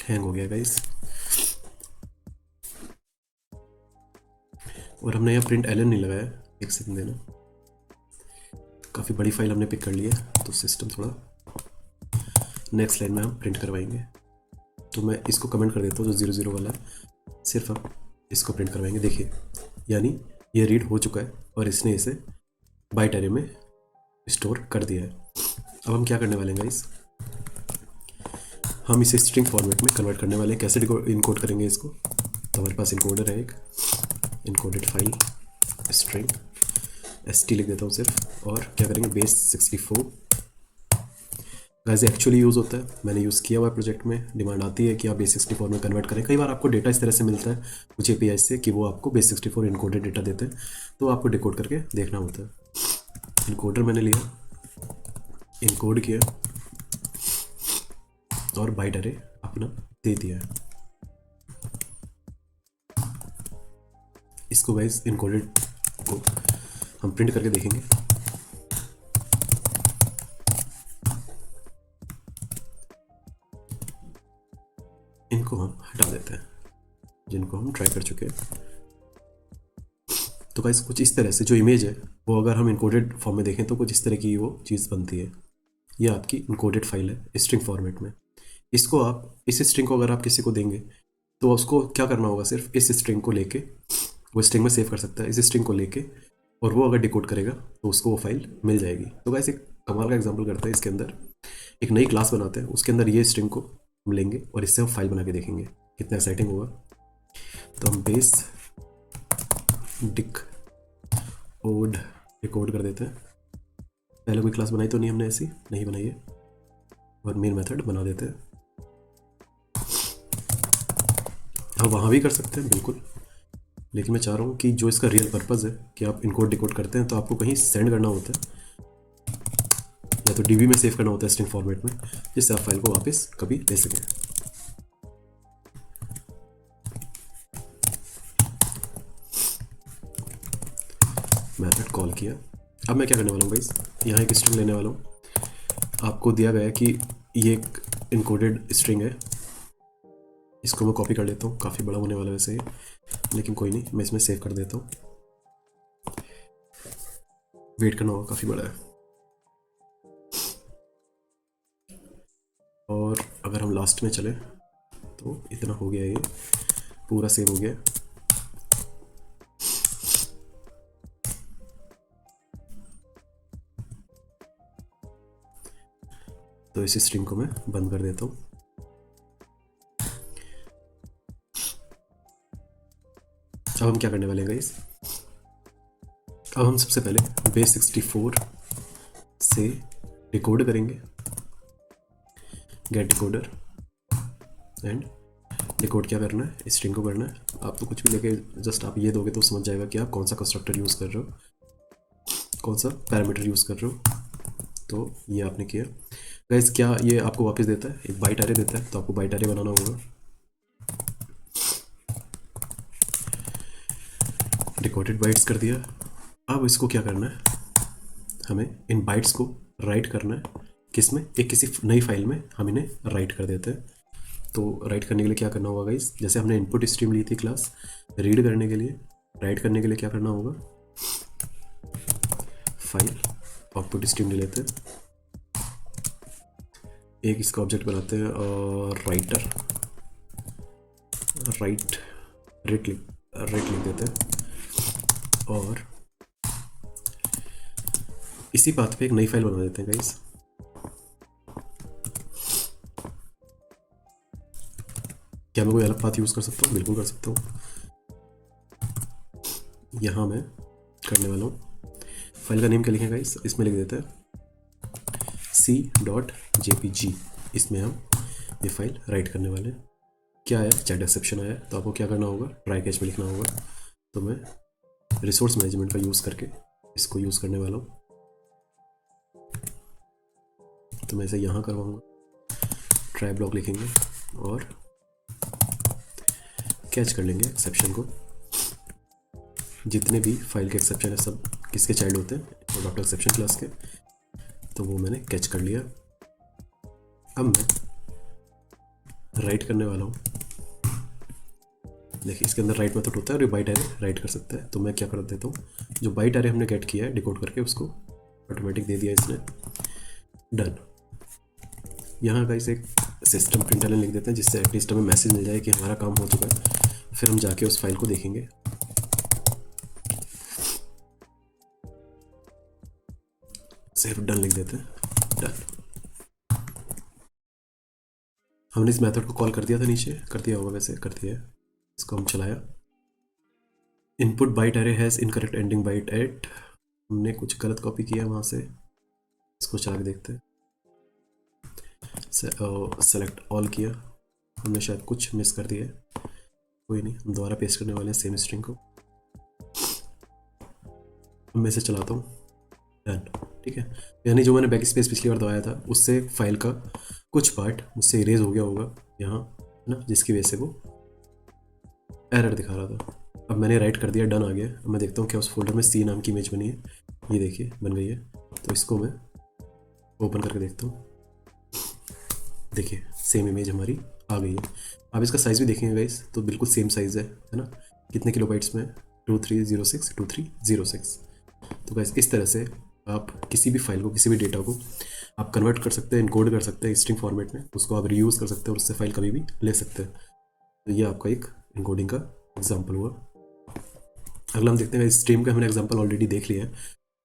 हैंग हो गया गाइस, और हमने यहाँ प्रिंट एलन नहीं लगाया। एक सेकंड देना, काफ़ी बड़ी फाइल हमने पिक कर ली है तो सिस्टम थोड़ा, नेक्स्ट लाइन में हम प्रिंट करवाएंगे। तो मैं इसको कमेंट कर देता हूँ जो 00 वाला है, सिर्फ हम इसको प्रिंट करवाएंगे। देखिए यानी ये रीड हो चुका है और इसने इसे बाइट एरे में स्टोर कर दिया है। अब हम क्या करने वाले हैं गाइस, हम इसे स्ट्रिंग फॉर्मेट में कन्वर्ट करने वाले हैं। कैसे इनकोड करेंगे इसको, तो हमारे पास इनकोडर है एक, इनकोडेड फाइल स्ट्रिंग st लिख देता हूँ सिर्फ, और क्या करेंगे बेस 64 गाइस एक्चुअली यूज़ होता है, मैंने यूज़ किया हुआ है प्रोजेक्ट में। डिमांड आती है कि आप बेस 64 में कन्वर्ट करें। कई बार आपको डेटा इस तरह से मिलता है कुछ API से कि वो आपको बेस 64 इनकोडेड डेटा देते हैं, तो आपको डिकोड करके देखना होता है। इनकोडर मैंने लिया, इनकोड किया और बाइट एरे अपना दे दिया है। इसको गाइस इनकोडेड को हम प्रिंट करके देखेंगे। इनको हम हटा देते हैं जिनको हम ट्राई कर चुके हैं। तो गाइस कुछ इस तरह से जो इमेज है वो अगर हम इनकोडेड फॉर्म में देखें तो कुछ इस तरह की वो चीज़ बनती है। ये आपकी इनकोडेड फाइल है स्ट्रिंग फॉर्मेट में। इसको आप, इस स्ट्रिंग को अगर आप किसी को देंगे तो उसको क्या करना होगा, सिर्फ इस स्ट्रिंग को लेके, वो स्ट्रिंग में सेव कर सकता है, इस स्ट्रिंग को लेके, और वो अगर डिकोड करेगा तो उसको वो फाइल मिल जाएगी। तो गाइस एक कमाल का एग्जांपल करते हैं, इसके अंदर एक नई क्लास बनाते हैं, उसके अंदर ये स्ट्रिंग को हम लेंगे और इससे हम फाइल बना के देखेंगे कितना एक्साइटिंग होगा। तो हम बेस डिकोड कर देते हैं। पहले कोई क्लास बनाई तो नहीं हमने, ऐसी नहीं बनाई है, और मेन मेथड बना देते हैं। हाँ वहाँ भी कर सकते हैं बिल्कुल, लेकिन मैं चाह रहा हूँ कि जो इसका रियल पर्पज़ है कि आप इनकोड डिकोड करते हैं तो आपको कहीं सेंड करना होता है या तो DB में सेव करना होता है स्ट्रिंग फॉर्मेट में, जिससे आप फाइल को वापस कभी ले सकें। मेथड कॉल किया। अब मैं क्या करने वाला हूँ गाइस, यहाँ एक स्ट्रिंग लेने वाला हूँ। आपको दिया गया है कि ये एक इनकोडेड स्ट्रिंग है, इसको मैं कॉपी कर लेता हूँ, काफ़ी बड़ा होने वाला है वैसे ही, लेकिन कोई नहीं, मैं इसमें सेव कर देता हूँ। वेट करना होगा, काफ़ी बड़ा है। और अगर हम लास्ट में चले तो इतना हो गया, ये पूरा सेव हो गया। तो इस स्ट्रिंग को मैं बंद कर देता हूँ। अब हम क्या करने वाले हैं गाइस, अब हम सबसे पहले बेस 64 से डिकोड करेंगे, गेट डिकोडर, एंड डिकोड क्या करना है, स्ट्रिंग को करना है। आप तो कुछ भी लेके जस्ट आप ये दोगे तो समझ जाएगा कि आप कौन सा कंस्ट्रक्टर यूज़ कर रहे हो, कौन सा पैरामीटर यूज़ कर रहे हो। तो ये आपने किया गाइस। क्या ये आपको वापस देता है, एक बाइट एरे देता है, तो आपको बाइट एरे बनाना होगा। डिकोडेड बाइट्स कर दिया। अब इसको क्या करना है, हमें इन बाइट्स को राइट करना है, किस में, एक किसी नई फाइल में हम इन्हें राइट कर देते हैं। तो राइट करने के लिए क्या करना होगा गाइस, जैसे हमने इनपुट स्ट्रीम ली थी क्लास रीड करने के लिए, राइट करने के लिए क्या करना होगा, फाइल आउटपुट स्ट्रीम ले लेते हैं, एक इसका ऑब्जेक्ट बनाते हैं और राइटर राइट रेट लिख देते हैं, और इसी पाथ पे एक नई फाइल बना देते हैं गाइस। क्या मैं कोई अलग पाथ यूज़ कर सकता हूँ? बिल्कुल कर सकता हूँ। यहाँ मैं करने वाला हूँ, फाइल का नेम क्या लिखें गाइस, इसमें लिख देते हैं c.jpg। इसमें हम ये फाइल राइट करने वाले हैं। क्या आया, चैट एक्सेप्शन आया, तो आपको क्या करना होगा, ट्राई कैच में लिखना होगा। तो मैं रिसोर्स मैनेजमेंट का यूज़ करके इसको यूज़ करने वाला हूँ। तो मैं इसे यहाँ करवाऊँगा, ट्राई ब्लॉक लिखेंगे और कैच कर लेंगे एक्सेप्शन को। जितने भी फाइल के एक्सेप्शन है सब किसके चाइल्ड होते हैं, प्रोडक्ट एक्सेप्शन क्लास के। तो वो मैंने कैच कर लिया। अब मैं राइट करने वाला हूँ। देखिए इसके अंदर राइट मेथड होता है और ये बाइट एरे राइट कर सकता है। तो मैं क्या कर देता हूँ, जो बाइट एरे हमने गेट किया है डिकोड करके उसको ऑटोमेटिक दे दिया इसने, डन। यहाँ का इसे एक सिस्टम प्रिंटलन लिख देते हैं, जिससे एटलीस्ट हमें मैसेज मिल जाए कि हमारा काम हो चुका है। फिर हम जाके उस फाइल को देखेंगे। सिर्फ डन लिख देते हैं, डन। हमने इस मेथड को कॉल कर दिया था, नीचे कर दिया होगा, वैसे कर दिया है। इसको हम चलाया, input byte array has incorrect ending byte at, हमने कुछ गलत कॉपी किया वहाँ से, इसको चला के देखते हैं। सेलेक्ट ऑल किया, हमने शायद कुछ मिस कर दिया है, कोई नहीं, हम दोबारा पेस्ट करने वाले हैं सेम स्ट्रिंग को। मैं इसे चलाता हूँ, डन, ठीक है। यानी जो मैंने बैक स्पेस पिछली बार दबाया था उससे फाइल का कुछ पार्ट मुझसे इरेज हो गया होगा यहाँ, है ना, जिसकी वजह से वो एरर दिखा रहा था। अब मैंने राइट कर दिया, डन आ गया। अब मैं देखता हूँ क्या उस फोल्डर में सी नाम की इमेज बनी है, ये देखिए बन गई है। तो इसको मैं ओपन करके देखता हूँ, देखिए सेम इमेज हमारी आ गई है। आप इसका साइज़ भी देखेंगे गाइस, तो बिल्कुल सेम साइज़ है ना, कितने किलोबाइट्स में, 2306 तो गाइस इस तरह से आप किसी भी फाइल को, किसी भी डेटा को आप कन्वर्ट कर सकते हैं, इनकोड कर सकते हैं स्ट्रिंग फॉर्मेट में, उसको आप रीयूज़ कर सकते हैं और उससे फाइल कभी भी ले सकते हैं। तो ये आपका एक इनकोडिंग का एग्जाम्पल हुआ। अगला हम देखते हैं, स्ट्रीम का हमने एग्जाम्पल ऑलरेडी देख लिया है।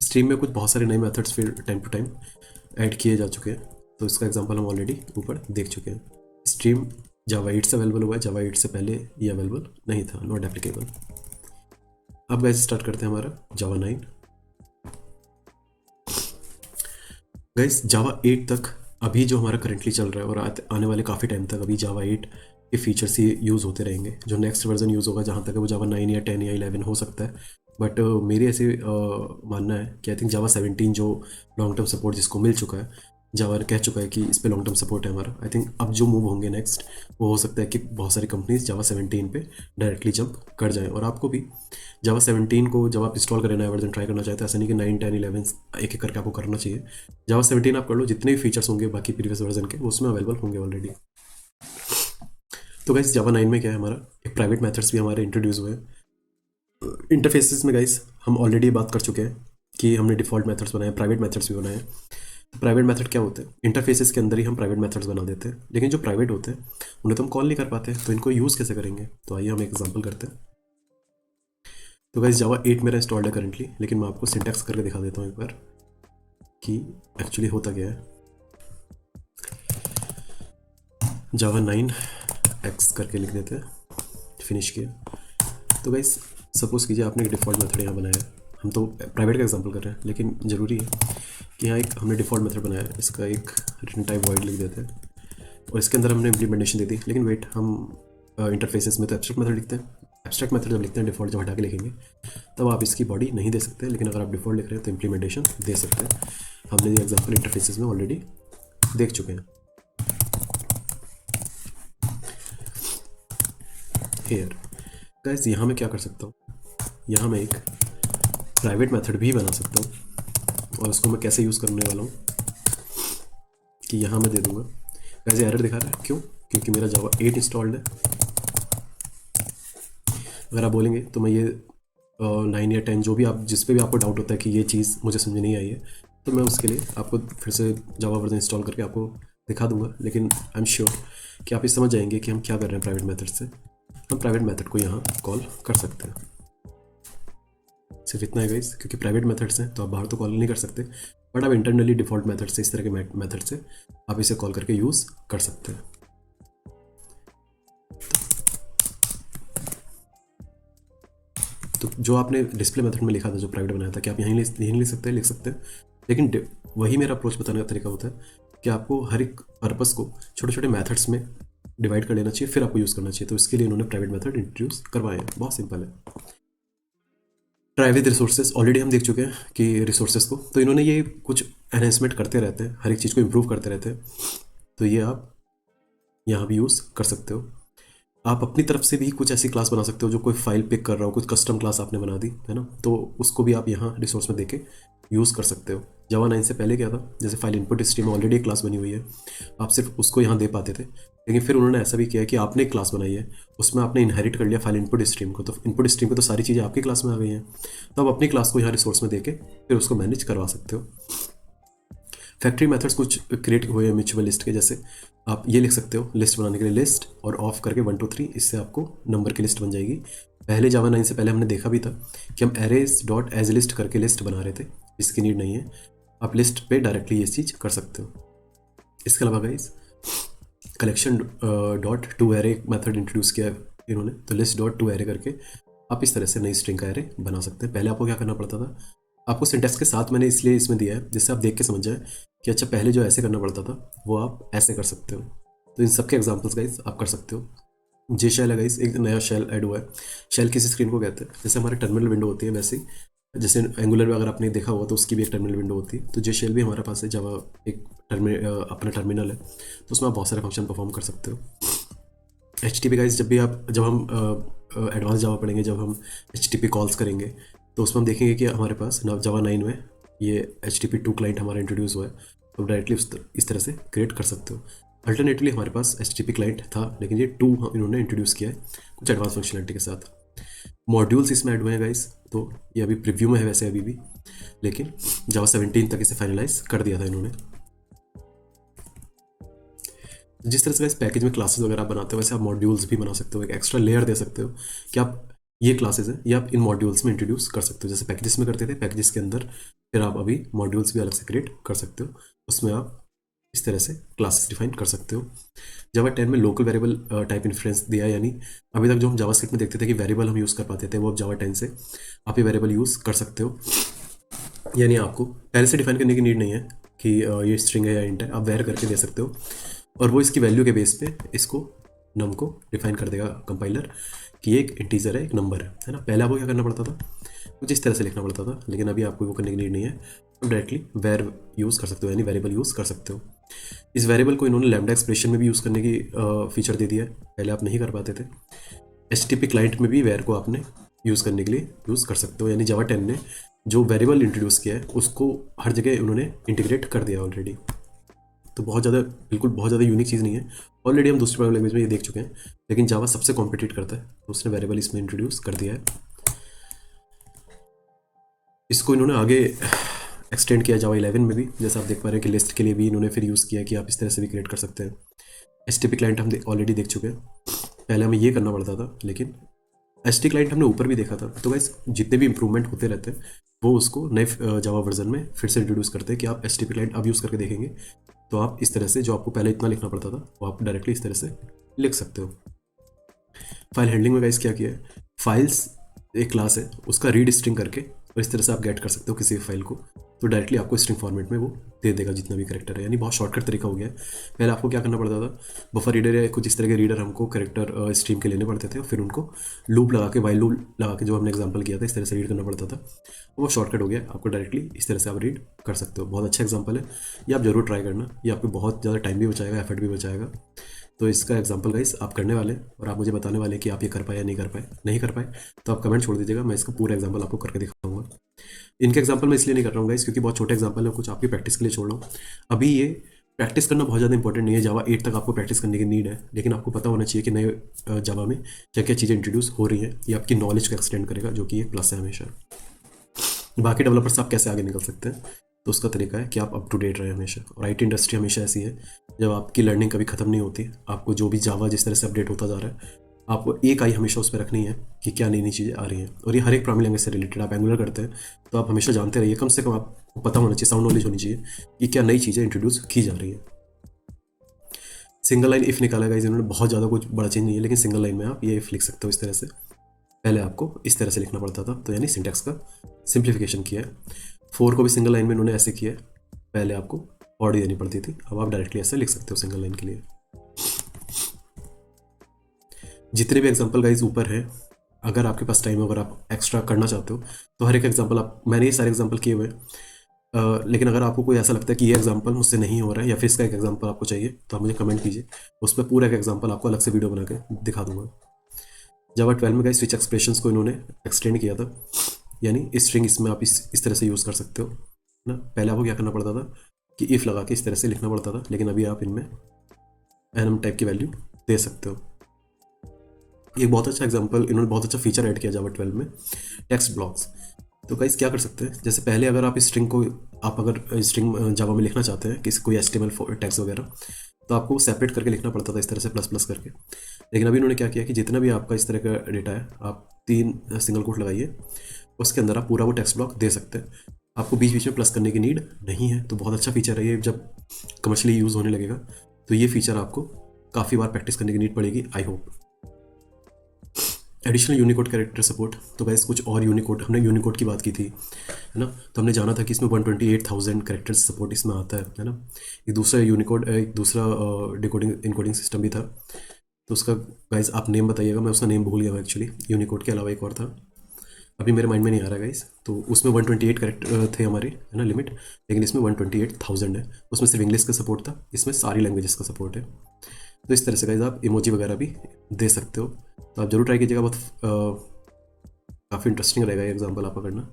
स्ट्रीम में कुछ बहुत सारे नए मेथड्स फिर टाइम टू टाइम ऐड किए जा चुके हैं, तो इसका एग्जाम्पल हम ऑलरेडी ऊपर देख चुके हैं। स्ट्रीम जावा 8 से अवेलेबल हुआ है, जावा 8 से पहले ये अवेलेबल नहीं था, नॉट एप्लीकेबल। अब गाइस स्टार्ट करते हैं हमारा जावा 9। गाइस जावा 8 तक अभी जो हमारा करेंटली चल रहा है और आने वाले काफ़ी टाइम तक अभी जावा 8 के फीचर्स ही यूज़ होते रहेंगे। जो नेक्स्ट वर्जन यूज़ होगा जहाँ तक वो जावा 9 या 10 या 11 हो सकता है, बट मेरी ऐसे मानना है कि आई थिंक जावा 17 जो लॉन्ग टर्म सपोर्ट जिसको मिल चुका है, जावा कह चुका है कि इस पे लॉन्ग टर्म सपोर्ट है हमारा। आई थिंक अब जो मूव होंगे नेक्स्ट वो हो सकता है कि बहुत सारी कंपनीज जावा 17 पे डायरेक्टली जंप कर जाएँ। और आपको भी जावा 17 को जब आप इंस्टॉल करें, नया वर्जन ट्राई करना चाहते हैं, ऐसा नहीं कि 9, 10, 11 एक एक करके आपको करना चाहिए। जावा 17 आप कर लो, जितने भी फीचर्स होंगे बाकी प्रीवियस वर्जन के वो उसमें अवेलेबल होंगे ऑलरेडी। तो गाइस जावा 9 में क्या है, हमारा एक प्राइवेट मेथड्स भी हमारे इंट्रोड्यूस हुए हैं। इंटरफेसेस में गाइस हम ऑलरेडी बात कर चुके हैं कि हमने डिफ़ॉल्ट मेथड्स बनाए, प्राइवेट मेथड्स भी बनाए। तो प्राइवेट मेथड क्या होते हैं, इंटरफेसेस के अंदर ही हम प्राइवेट मेथड्स बना देते हैं, लेकिन जो प्राइवेट होते हैं उन्हें तो हम कॉल नहीं कर पाते, तो इनको यूज़ कैसे करेंगे। तो आइए हम एक एग्जांपल करते हैं। तो गाइस जावा 8 मेरा इंस्टॉल्ड है करंटली, लेकिन मैं आपको सिंटैक्स करके दिखा देता हूँ एक बार कि एक्चुअली होता क्या है। जावा 9 एक्स करके लिख देते हैं, फिनिश किया। तो गाइस सपोज कीजिए आपने एक डिफ़ॉल्ट मेथड यहाँ बनाया है, हम तो प्राइवेट का एग्जांपल कर रहे हैं, लेकिन ज़रूरी है कि यहाँ एक हमने डिफ़ॉल्ट मेथड बनाया है, इसका एक रिटर्न टाइप वॉइड लिख देते हैं और इसके अंदर हमने इम्प्लीमेंटेशन दे दी। लेकिन वेट, हम इंटरफेसेस में तो एब्स्ट्रैक्ट मेथड लिखते हैं, एब्स्ट्रैक्ट मेथड जब लिखते हैं डिफ़ॉल्ट जब हटा के लिखेंगे तब आप इसकी बॉडी नहीं दे सकते, लेकिन अगर आप डिफ़ॉल्ट लिख रहे हैं तो इम्प्लीमेंटेशन दे सकते हैं। हमने ये एग्जाम्पल इंटरफेसेस में ऑलरेडी देख चुके हैं। हेयर गाइस यहाँ मैं क्या कर सकता हूँ, यहाँ मैं एक प्राइवेट मेथड भी बना सकता हूँ और उसको मैं कैसे यूज़ करने वाला हूँ कि यहाँ मैं दे दूँगा। गाइस एरर दिखा रहा है, क्यों? क्योंकि मेरा जावा 8 इंस्टॉल्ड है। अगर आप बोलेंगे तो मैं ये 9 या 10 जो भी आप जिस पे भी आपको डाउट होता है कि ये चीज़ मुझे समझ नहीं आई है, तो मैं उसके लिए आपको फिर से जावा वर्जन इंस्टॉल करके आपको दिखा दूंगा। लेकिन आई एम श्योर कि आप ये समझ जाएंगे कि हम क्या कर रहे हैं प्राइवेट मेथड से। हम प्राइवेट मेथड को यहाँ कॉल कर सकते हैं, सिर्फ इतना है गाइस, क्योंकि प्राइवेट मेथड्स हैं तो आप बाहर तो कॉल नहीं कर सकते, बट आप इंटरनली डिफ़ॉल्ट मेथड से, इस तरह के मेथड से आप इसे कॉल करके यूज़ कर सकते हैं। तो जो आपने डिस्प्ले मेथड में लिखा था, जो प्राइवेट बनाया था, कि आप यहीं लिख सकते हैं, लिख सकते हैं, लेकिन वही मेरा अप्रोच बताने का तरीका होता है कि आपको हर एक पर्पस को छोटे छोटे मेथड्स में डिवाइड कर लेना चाहिए, फिर आपको यूज़ करना चाहिए। तो इसके लिए इन्होंने प्राइवेट मेथड इंट्रोड्यूस करवाए हैं, बहुत सिंपल है। ट्राई विद रिसोर्सेज ऑलरेडी हम देख चुके हैं कि रिसोर्सेज को, तो इन्होंने ये कुछ एनहेंसमेंट करते रहते हैं, हर एक चीज़ को इम्प्रूव करते रहते हैं, तो ये आप यहाँ भी यूज़ कर सकते हो। आप अपनी तरफ से भी कुछ ऐसी क्लास बना सकते हो जो कोई फाइल पिक कर रहा हो, कुछ कस्टम क्लास आपने बना दी है ना, तो उसको भी आप यहाँ रिसोर्स में देके यूज़ कर सकते हो। जावा 9 से पहले क्या था, जैसे फाइल इनपुट स्ट्रीम में ऑलरेडी एक क्लास बनी हुई है, आप सिर्फ उसको यहाँ दे पाते थे, लेकिन फिर उन्होंने ऐसा भी किया कि आपने एक क्लास बनाई है, उसमें आपने इनहेरिट कर लिया फाइल इनपुट स्ट्रीम को, तो इनपुट स्ट्रीम को तो सारी चीज़ें आपकी क्लास में आ गई हैं, तो आप अपनी क्लास को यहाँ रिसोर्स में देके फिर उसको मैनेज करवा सकते हो। फैक्ट्री मेथड्स कुछ क्रिएट हुए हैं म्यूचुअल लिस्ट के, जैसे आप ये लिख सकते हो लिस्ट बनाने के लिए लिस्ट और ऑफ करके 1 2 3, इससे आपको नंबर की लिस्ट बन जाएगी। पहले जावा 9 से पहले हमने देखा भी था कि हम एरेज डॉट एज लिस्ट करके लिस्ट बना रहे थे, इसकी नीड नहीं है, आप लिस्ट पे डायरेक्टली ये चीज़ कर सकते हो। इसके अलावा guys collection dot to array method introduce किया है इन्होंने, तो लिस्ट डॉट टू एरे करके आप इस तरह से नई स्ट्रिंग का एरे बना सकते हैं। पहले आपको क्या करना पड़ता था, आपको सिंटेक्स के साथ मैंने इसलिए इसमें दिया है जिससे आप देख के समझ जाए कि अच्छा पहले जो ऐसे करना पड़ता था वो आप ऐसे कर सकते हो। तो इन सब के एग्जांपल्स गाइस आप कर सकते हो। जे शेल है गाइस, एक नया शेल ऐड हुआ है। शेल किसी स्क्रीन को कहते हैं, जैसे हमारे टर्मिनल विंडो होती है वैसे ही, जैसे एंगुलर में अगर आपने देखा हुआ तो उसकी भी एक टर्मिनल विंडो होती है, तो जे शेल भी हमारे पास है, जावा एक अपना टर्मिनल है, तो उसमें आप बहुत सारे फंक्शन परफॉर्म कर सकते हो। HTTP गाइस जब हम एडवांस जावा पढ़ेंगे, जब हम HTTP कॉल्स करेंगे, तो उसमें हम देखेंगे कि हमारे पास जावा 9 में ये HTTP 2 क्लाइंट हमारा इंट्रोड्यूस हुआ है, तो डायरेक्टली इस तरह से क्रिएट कर सकते हो। अल्टरनेटली हमारे पास HTTP क्लाइंट था, लेकिन ये 2 इन्होंने इंट्रोड्यूस किया है कुछ एडवांस फंक्शनलिटी के साथ। मॉड्यूल्स इसमें ऐड हुए हैं गाइस, तो ये अभी प्रीव्यू में है वैसे अभी भी, लेकिन जावा 17 तक इसे फाइनलाइज कर दिया था इन्होंने। जिस तरह से इस पैकेज में क्लासेस वगैरह बनाते हो, वैसे आप मॉड्यूल्स भी बना सकते हो, एक एक्स्ट्रा लेयर दे सकते हो कि आप ये क्लासेस हैं ये आप इन मॉड्यूल्स में इंट्रोड्यूस कर सकते हो, जैसे पैकेजेस में करते थे, पैकेजेस के अंदर फिर आप अभी मॉड्यूल्स भी अलग से क्रिएट कर सकते हो, उसमें आप इस तरह से क्लासेस डिफाइन कर सकते हो। जावा 10 में लोकल वेरिएबल टाइप इन्फ्लुएंस दिया, यानी अभी तक जो हम जावास्क्रिप्ट में देखते थे कि वेरिएबल हम यूज़ कर पाते थे, वो अब जावा 10 से आप ये वेरिएबल यूज़ कर सकते हो, यानी आपको पहले से डिफाइन करने की नीड नहीं है कि ये स्ट्रिंग है या इंट है, आप वेर करके दे सकते हो और वो इसकी वैल्यू के बेस पे इसको नम को डिफाइन कर देगा कंपाइलर कि एक इंटीजर है, एक नंबर है ना। पहले आपको क्या करना पड़ता था, कुछ इस तरह से लिखना पड़ता था, लेकिन अभी आपको वो करने की नीड नहीं है, तो डायरेक्टली वेर यूज़ कर सकते हो, यानी वेरिएबल यूज़ कर सकते हो। इस वेरिएबल को इन्होंने लैम्डा एक्सप्रेशन में भी यूज़ करने की फीचर दे दिया है, पहले आप नहीं कर पाते थे। HTTP क्लाइंट में भी वेर को आपने यूज़ करने के लिए यूज़ कर सकते हो, यानी जावा 10 ने जो वेरिएबल इंट्रोड्यूस किया है उसको हर जगह उन्होंने इंटीग्रेट कर दिया ऑलरेडी। तो बहुत ज़्यादा यूनिक चीज़ नहीं है, ऑलरेडी हम दूसरी प्रोग्रामिंग लैंग्वेज में ये देख चुके हैं, लेकिन जावा सबसे कॉम्पिटिट करता है, तो उसने वेरिएबल इसमें इंट्रोड्यूस कर दिया है। इसको इन्होंने आगे एक्सटेंड किया जावा 11 में भी, जैसे आप देख पा रहे हैं कि लिस्ट के लिए भी इन्होंने फिर यूज़ किया कि आप इस तरह से भी क्रिएट कर सकते हैं। HTTP क्लाइंट हम ऑलरेडी देख चुके हैं, पहले हमें ये करना पड़ता था, लेकिन HTTP क्लाइंट हमने ऊपर भी देखा था। तो गाइस जितने भी इंप्रूवमेंट होते रहते हैं वो उसको नए जावा वर्जन में फिर से इंट्रोड्यूस करते हैं कि आप HTTP क्लाइंट अब यूज़ करके देखेंगे तो आप इस तरह से, जो आपको पहले इतना लिखना पड़ता था वो आप डायरेक्टली इस तरह से लिख सकते हो। फाइल हैंडलिंग में गाइस क्या किया है, फाइल्स एक क्लास है, उसका रीड स्ट्रिंग करके और इस तरह से आप गेट कर सकते हो किसी भी फाइल को, तो डायरेक्टली आपको स्ट्रिंग फॉर्मेट में वो दे देगा जितना भी करेक्टर है। यानी बहुत शॉर्टकट तरीका हो गया है। पहले आपको क्या करना पड़ता था, बफर रीडर या कुछ इस तरह के रीडर हमको करेक्टर स्ट्रीम के लेने पड़ते थे और फिर उनको लूप लगा के, वाइल लूप लगा के, जो हमने एग्जाम्पल किया था इस तरह से रीड करना पड़ता था। वो शॉर्टकट हो गया, आपको डायरेक्टली इस तरह से आप रीड कर सकते हो। बहुत अच्छा एग्जाम्पल है, ये आप जरूर ट्राई करना, ये आपको बहुत ज़्यादा टाइम भी बचाएगा, एफर्ट भी बचाएगा। तो इसका एग्जांपल गाइस आप करने वाले और आप मुझे बताने वाले कि आप ये कर पाए या नहीं कर पाए। नहीं कर पाए तो आप कमेंट छोड़ दीजिएगा, मैं इसका पूरा एग्जांपल आपको करके दिखाऊंगा। इनके एग्जांपल मैं इसलिए नहीं कर रहा हूँ गाइस क्योंकि बहुत छोटे एग्जांपल है, कुछ आपकी प्रैक्टिस के लिए छोड़ रहा हूँ। अभी ये प्रैक्टिस करना बहुत ज़्यादा इंपॉर्टेंट नहीं है, जावा 8 तक आपको प्रैक्टिस करने की नीड है, लेकिन आपको पता होना चाहिए कि नए जावा में क्या क्या चीज़ें इंट्रोड्यूस हो रही हैं। ये आपकी नॉलेज को एक्सटेंड करेगा, जो कि एक प्लस है हमेशा। बाकी डेवलपर्स से आप कैसे आगे निकल सकते हैं, तो उसका तरीका है कि आप अप टू डेट रहें हमेशा। और IT इंडस्ट्री हमेशा ऐसी है, जब आपकी लर्निंग कभी ख़त्म नहीं होती, आपको जो भी जावा जिस तरह से अपडेट होता जा रहा है, आपको एक आई हमेशा उस पर रखनी है कि क्या नई नई चीज़ें आ रही हैं। और ये हर एक प्रोग्रामिंग लैंग्वेज से रिलेटेड, आप एंगुलर करते हैं तो आप हमेशा जानते रहिए, कम से कम आपको पता होना चाहिए, साउंड नॉलेज होनी चाहिए कि क्या नई चीज़ें इंट्रोड्यूस की जा रही है। सिंगल लाइन इफ़ निकाला गया, इन्होंने बहुत ज़्यादा कुछ बड़ा चेंज नहीं है, लेकिन सिंगल लाइन में आप ये इफ़ लिख सकते हो इस तरह से। पहले आपको इस तरह से लिखना पड़ता था, तो यानी सिंटैक्स का सिंप्लीफिकेशन किया है। 4 को भी सिंगल लाइन में इन्होंने ऐसे किया है, पहले आपको बॉडी देनी पड़ती थी, अब आप डायरेक्टली ऐसे लिख सकते हो सिंगल लाइन के लिए। जितने भी एग्जांपल गाइज ऊपर है, अगर आपके पास टाइम है, अगर आप एक्स्ट्रा करना चाहते हो तो हर एक एग्जांपल आप, मैंने ये सारे एग्जांपल किए हुए हैं, लेकिन अगर आपको कोई ऐसा लगता है कि ये एग्जांपल मुझसे नहीं हो रहा है या फिर इसका एक एग्जांपल आपको चाहिए, तो आप मुझे कमेंट कीजिए, उस पर पूरा एक एग्जांपल आपको अलग से वीडियो बना के दिखा दूंगा। जावा 12 में गाइज स्विच एक्सप्रेशंस को इन्होंने एक्सटेंड किया था, यानी स्ट्रिंग इसमें आप इस तरह से यूज़ कर सकते हो ना। पहले आपको क्या करना पड़ता था कि इफ़ लगा के इस तरह से लिखना पड़ता था, लेकिन अभी आप इनमें एनम टाइप की वैल्यू दे सकते हो। एक बहुत अच्छा एग्जांपल, इन्होंने बहुत अच्छा फीचर ऐड किया जावा 12 में, टेक्स्ट ब्लॉक्स। तो गाइस क्या कर सकते हैं, जैसे पहले अगर आप स्ट्रिंग को, आप अगर स्ट्रिंग जावा में लिखना चाहते हैं किसी कोई HTML टैग्स वगैरह, तो आपको सेपरेट करके लिखना पड़ता था इस तरह से प्लस प्लस करके। लेकिन अभी इन्होंने क्या किया कि जितना भी आपका इस तरह का डेटा है, आप 3 सिंगल कोट लगाइए, उसके अंदर आप पूरा वो टेक्स्ट ब्लॉक दे सकते हैं, आपको बीच बीच में प्लस करने की नीड नहीं है। तो बहुत अच्छा फीचर है ये, जब कमर्शियली यूज़ होने लगेगा तो ये फीचर आपको काफ़ी बार प्रैक्टिस करने की नीड पड़ेगी, I hope. Additional Unicode character support, तो गाइस कुछ और यूनिकोड, हमने यूनिकोड की बात की थी, है ना, तो हमने जाना था कि इसमें 128,000 कैरेक्टर्स सपोर्ट इसमें आता है ना। एक दूसरा यूनिकोड, एक दूसरा डिकोडिंग इनकोडिंग सिस्टम भी था, तो उसका गाइस आप नेम बताइएगा, मैं उसका नेम भूल गया हूँ एक्चुअली। यूनिकोड के अलावा एक और था, अभी मेरे माइंड में नहीं आ रहा गाइस। तो उसमें 128 कैरेक्टर थे हमारे, है ना, लिमिट, लेकिन इसमें 128,000 है। उसमें सिर्फ इंग्लिश का सपोर्ट था, इसमें सारी लैंग्वेजेस का सपोर्ट है। तो इस तरह से गाइस आप इमोजी वगैरह भी दे सकते हो, तो आप जरूर ट्राई कीजिएगा, बहुत काफ़ी इंटरेस्टिंग रहेगा ये एग्जाम्पल आपका करना।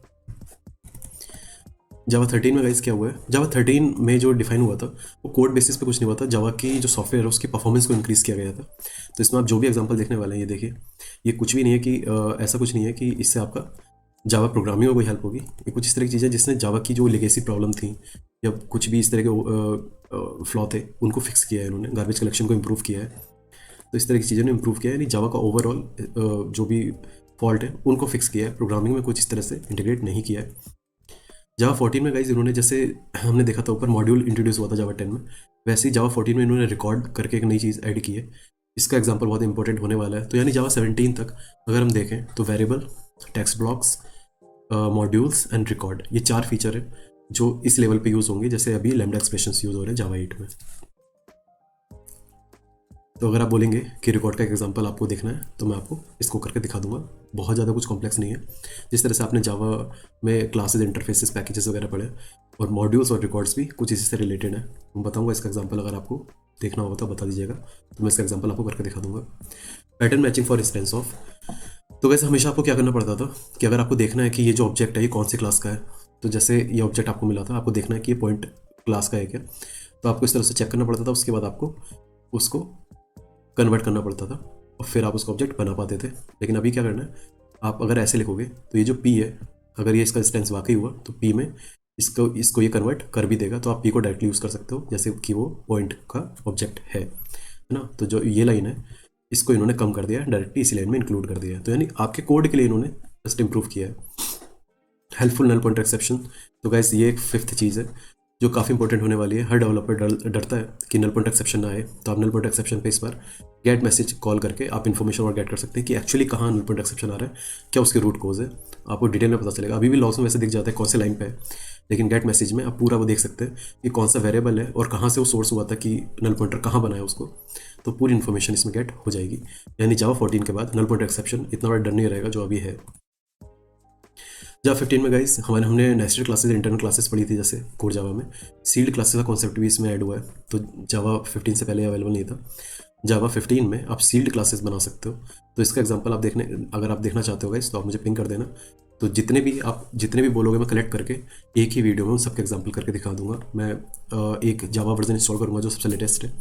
जावा 13 में गाइस क्या हुआ है, जावा 13 में जो डिफाइन हुआ था वो कोड बेसिस पे कुछ नहीं हुआ था, जावा की जो सॉफ्टवेयर है उसकी परफॉर्मेंस को इंक्रीज़ किया गया था। तो इसमें आप जो भी एग्जांपल देखने वाले हैं, ये देखिए, ये कुछ भी नहीं है कि ऐसा कुछ नहीं है कि इससे आपका जावा प्रोग्रामिंग में कोई हेल्प होगी। ये कुछ इस तरह की चीज़ें जिसने जावा की जो लेगेसी प्रॉब्लम थी या कुछ भी इस तरह के फ्लॉ थे उनको फिक्स किया है इन्होंने, गार्बेज कलेक्शन को इम्प्रूव किया है। तो इस तरह की चीज़ों ने इम्प्रूव किया है, यानी जावा का ओवरऑल जो भी फॉल्ट है उनको फिक्स किया है, प्रोग्रामिंग में कुछ इस तरह से इंटीग्रेट नहीं किया है। जावा 14 में गाइज इन्होंने, जैसे हमने देखा था ऊपर मॉड्यूल इंट्रोड्यूस हुआ था जावा 10 में, वैसे ही जावा 14 में इन्होंने रिकॉर्ड करके एक नई चीज़ ऐड की है। इसका एग्जांपल बहुत इंपॉर्टेंट होने वाला है। तो यानी जावा 17 तक अगर हम देखें तो variable, text blocks, modules and record, ये 4 फीचर है जो इस लेवल पे यूज़ होंगे, जैसे अभी लैम्डा एक्सप्रेशंस यूज़ हो रहे हैं जावा 8 में। तो अगर आप बोलेंगे कि रिकॉर्ड का एक एग्जांपल आपको देखना है तो मैं आपको इसको करके दिखा दूंगा, बहुत ज़्यादा कुछ कॉम्प्लेक्स नहीं है। जिस तरह से आपने जावा में क्लासेस, इंटरफेसेस, पैकेजेस वगैरह पढ़े, और मॉड्यूल्स और रिकॉर्ड्स भी कुछ इसी से रिलेटेड है। मैं बताऊंगा इसका एग्जांपल, अगर आपको देखना होगा तो बता दीजिएगा, तो मैं इसका एग्जांपल आपको करके दिखा दूंगा। Pattern matching for instance of, तो वैसे हमेशा आपको क्या करना पड़ता था कि अगर आपको देखना है कि ये जो ऑब्जेक्ट है ये कौन सी क्लास का है, तो जैसे ये ऑब्जेक्ट आपको मिला था, आपको देखना है कि ये पॉइंट क्लास का है क्या, तो आपको इस तरह से चेक करना पड़ता था। उसके बाद आपको उसको कन्वर्ट करना पड़ता था और फिर आप उसका ऑब्जेक्ट बना पाते थे। लेकिन अभी क्या करना है, आप अगर ऐसे लिखोगे तो ये जो P है अगर ये इसका इंस्टेंस वाकई हुआ तो पी में इसको ये कन्वर्ट कर भी देगा, तो आप पी को डायरेक्टली यूज़ कर सकते हो जैसे कि वो पॉइंट का ऑब्जेक्ट है ना। तो जो ये लाइन है इसको इन्होंने कम कर दिया है, डायरेक्टली इसी लाइन में इंक्लूड कर दिया है। तो यानी आपके कोड के लिए इन्होंने जस्ट इंप्रूव किया है। हेल्पफुल नल पॉइंटर एक्सेप्शन, तो गाइस ये एक फिफ्थ चीज़ है जो काफ़ी इंपॉर्टेंट होने वाली है। हर डेवलपर डरता है कि नल पॉइंट एक्सेप्शन ना आए, तो आप नल पॉइंट एक्सेप्शन पे इस बार गेट मैसेज कॉल करके आप इन्फॉर्मेशन और गेट कर सकते हैं कि एक्चुअली कहाँ नल पॉइंट एक्सेप्शन आ रहा है, क्या उसकी रूट कोज है, आपको डिटेल में पता चलेगा। अभी भी लॉग्स में वैसे दिख जाता है कौन से लाइन पे है, लेकिन गेट मैसेज में आप पूरा वो देख सकते हैं कि कौन सा वेरिएबल है और कहाँ से वो सोर्स हुआ था कि नल पॉइंटर कहाँ बनाया उसको, तो पूरी इन्फॉर्मेशन इसमें गेट हो जाएगी। यानी जावा 14 के बाद नल पॉइंट एक्सेप्शन इतना बड़ा डर नहीं रहेगा जो अभी है। जावा 15 में गाइस हमने नेस्टेड क्लासेस इंटरनल क्लासेस पढ़ी थी जैसे कोर जावा में, सील्ड क्लासेस का कॉन्सेप्ट भी इसमें ऐड हुआ है। तो जावा 15 से पहले अवेलेबल नहीं था। जावा 15 में आप सील्ड क्लासेस बना सकते हो। तो इसका एग्जांपल आप अगर आप देखना चाहते हो गाइस तो आप मुझे पिंग कर देना। तो जितने भी बोलोगे मैं कलेक्ट करके एक ही वीडियो में उन सबके एग्जांपल करके दिखा दूंगा। मैं एक जावा वर्जन इंस्टॉल करूंगा जो सबसे लेटेस्ट है,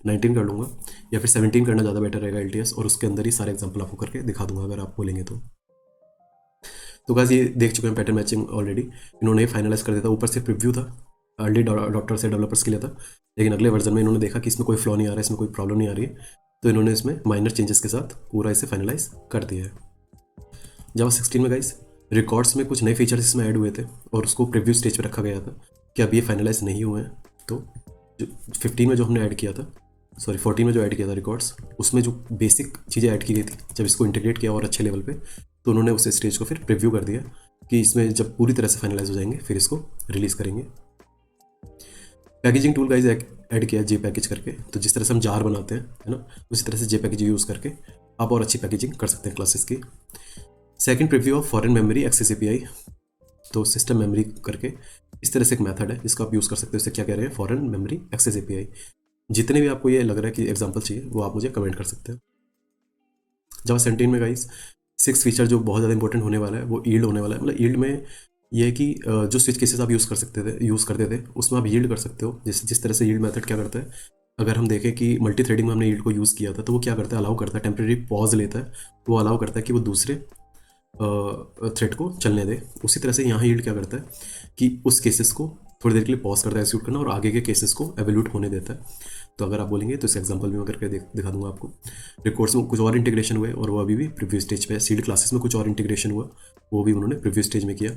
19 कर लूँगा, या फिर 17 करना ज़्यादा बेटर रहेगा LTS, और उसके अंदर ही सारे एग्जाम्पल आपको करके दिखा दूंगा अगर आप बोलेंगे तो गाइस ये देख चुके हैं पैटर्न मैचिंग ऑलरेडी, इन्होंने फाइनलाइज कर दिया था। ऊपर से प्रीव्यू था, अर्ली डॉक्टर से डेवलपर्स के लिए था, लेकिन अगले वर्जन में इन्होंने देखा कि इसमें कोई फ्लॉ नहीं आ रहा है, इसमें कोई प्रॉब्लम नहीं आ रही है, तो इन्होंने इसमें माइनर चेंजेस के साथ पूरा इसे फाइनलाइज कर दिया है। जावा 16 में गाइस रिकॉर्ड्स में कुछ नए फीचर्स इसमें ऐड हुए थे और उसको प्रीव्यू स्टेज पर रखा गया था कि अब ये फाइनलाइज नहीं हुए हैं। तो 15 में जो हमने ऐड किया था, 14 में जो ऐड किया था रिकॉर्ड्स, उसमें जो बेसिक चीज़ें ऐड की गई थी, जब इसको इंटीग्रेट किया और अच्छे लेवल पे, तो उन्होंने उस स्टेज को फिर प्रीव्यू कर दिया कि इसमें जब पूरी तरह से फाइनलाइज हो जाएंगे फिर इसको रिलीज़ करेंगे। पैकेजिंग टूल गाइज ऐड किया जे पैकेज करके, तो जिस तरह से हम जार बनाते हैं है ना, उसी तरह से जे पैकेज यूज़ करके आप और अच्छी पैकेजिंग कर सकते हैं क्लासेस की। Second preview of foreign memory access API, तो सिस्टम मेमोरी करके इस तरह से एक मेथड है जिसको आप यूज़ कर सकते हो। इसे क्या कह रहे हैं, फॉरेन मेमोरी एक्सेस API। जितने भी आपको ये लग रहा है कि एग्जाम्पल चाहिए वो आप मुझे कमेंट कर सकते हैं। जावा 17 में गाइस 6 फीचर जो बहुत ज़्यादा इंपॉर्टेंट होने वाला है वो यील्ड होने वाला है। मतलब यील्ड में ये है कि जो स्विच केसेस आप यूज़ करते थे उसमें आप यील्ड कर सकते हो। जिस तरह से यील्ड मेथड क्या करता है, अगर हम देखें कि मल्टी थ्रेडिंग में हमने यील्ड को यूज़ किया था, तो वो क्या करता है, अलाउ करता है, टेम्प्रेरी पॉज लेता है, तो वो अलाउ करता है कि वो दूसरे थ्रेड को चलने दे। उसी तरह से यहाँ यील्ड क्या करता है कि उस केसेस को थोड़ी देर के लिए पॉज करता है एक्सिक्यूट करना, और आगे के केसेस को एवोल्यूट होने देता है। तो अगर आप बोलेंगे तो इस एग्जांपल भी मैं करके दिखा दूंगा आपको। रिकॉर्ड्स में कुछ और इंटीग्रेशन हुए और वो अभी भी प्रीव्यू स्टेज पे है। सीड क्लासेस में कुछ और इंटीग्रेशन हुआ, वो भी उन्होंने प्रीव्यू स्टेज में किया।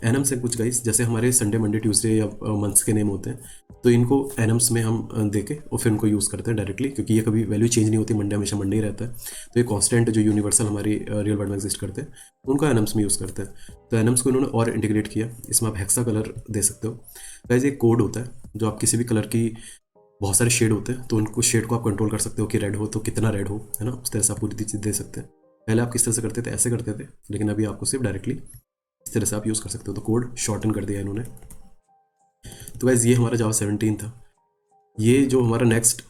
एनम्स से कुछ गाइस, जैसे हमारे संडे मंडे ट्यूसडे या मंथ्स के नेम होते हैं, तो इनको एनम्स में हम देके और फिर उनको यूज़ करते हैं डायरेक्टली, क्योंकि ये कभी वैल्यू चेंज नहीं होती, मंडे हमेशा मंडे ही रहता है। तो ये कॉन्स्टेंट जो यूनिवर्सल हमारी रियल वर्ल्ड में एग्जिस्ट करते हैं उनको एनम्स में यूज़ करते हैं। तो एनम्स को इन्होंने और इंटीग्रेट किया, इसमें आप हेक्सा कलर दे सकते हो। गाइस एक कोड होता है जो आप किसी भी कलर की, बहुत सारे शेड होते हैं, तो उनको शेड को आप कंट्रोल कर सकते हो कि रेड हो तो कितना रेड हो, है ना, उस तरह से आप पूरी चीज़ दे सकते हैं। पहले आप किस तरह से करते थे, ऐसे करते थे, लेकिन अभी आपको सिर्फ डायरेक्टली इस तरह से आप यूज़ कर सकते हो। तो कोड शॉर्टन कर दिया इन्होंने। तो गाइस ये हमारा जावा 17 था। ये जो हमारा नेक्स्ट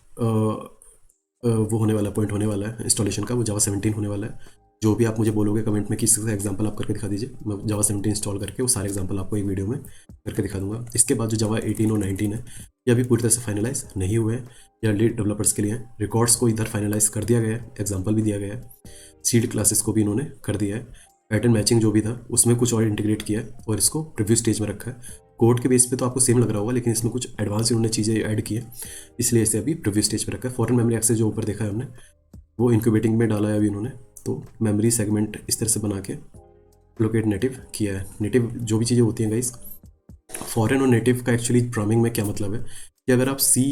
वो होने वाला पॉइंट होने वाला है इंस्टॉलेशन का, वो जावा 17 होने वाला है। जो भी आप मुझे बोलोगे कमेंट में कि इसका एग्जांपल आप करके दिखा दीजिए, मैं जावा 17 इंस्टॉल करके वो सारे एग्जांपल आपको एक वीडियो में करके दिखा दूंगा। इसके बाद जो जावा 18 और 19 है, ये अभी पूरी तरह से फाइनलाइज नहीं हुए हैं, या लीड डेवलपर्स के लिए हैं। रिकॉर्ड्स को इधर फाइनलाइज कर दिया गया है, एग्जाम्पल भी दिया गया है। सीड क्लासेस को भी इन्होंने कर दिया है। पैटर्न मैचिंग जो भी था उसमें कुछ और इंटीग्रेट किया है और इसको प्रीव्यू स्टेज में रखा है। कोड के बेस पे तो आपको सेम लग रहा होगा, लेकिन इसमें कुछ एडवांस इन्होंने चीज़ें ऐड की है, इसलिए इसे अभी प्रीव्यू स्टेज पे रखा है। फॉरेन मेमोरी एक्सेस जो ऊपर देखा है हमने, वो इंक्यूबेटिंग में डाला है अभी इन्होंने। तो मेमोरी सेगमेंट इस तरह से बना के लोकेट नेटिव किया है। नेटिव जो भी चीज़ें होती हैं गाइस, फॉरेन और नेटिव का एक्चुअली प्रोग्रामिंग में क्या मतलब है कि अगर आप C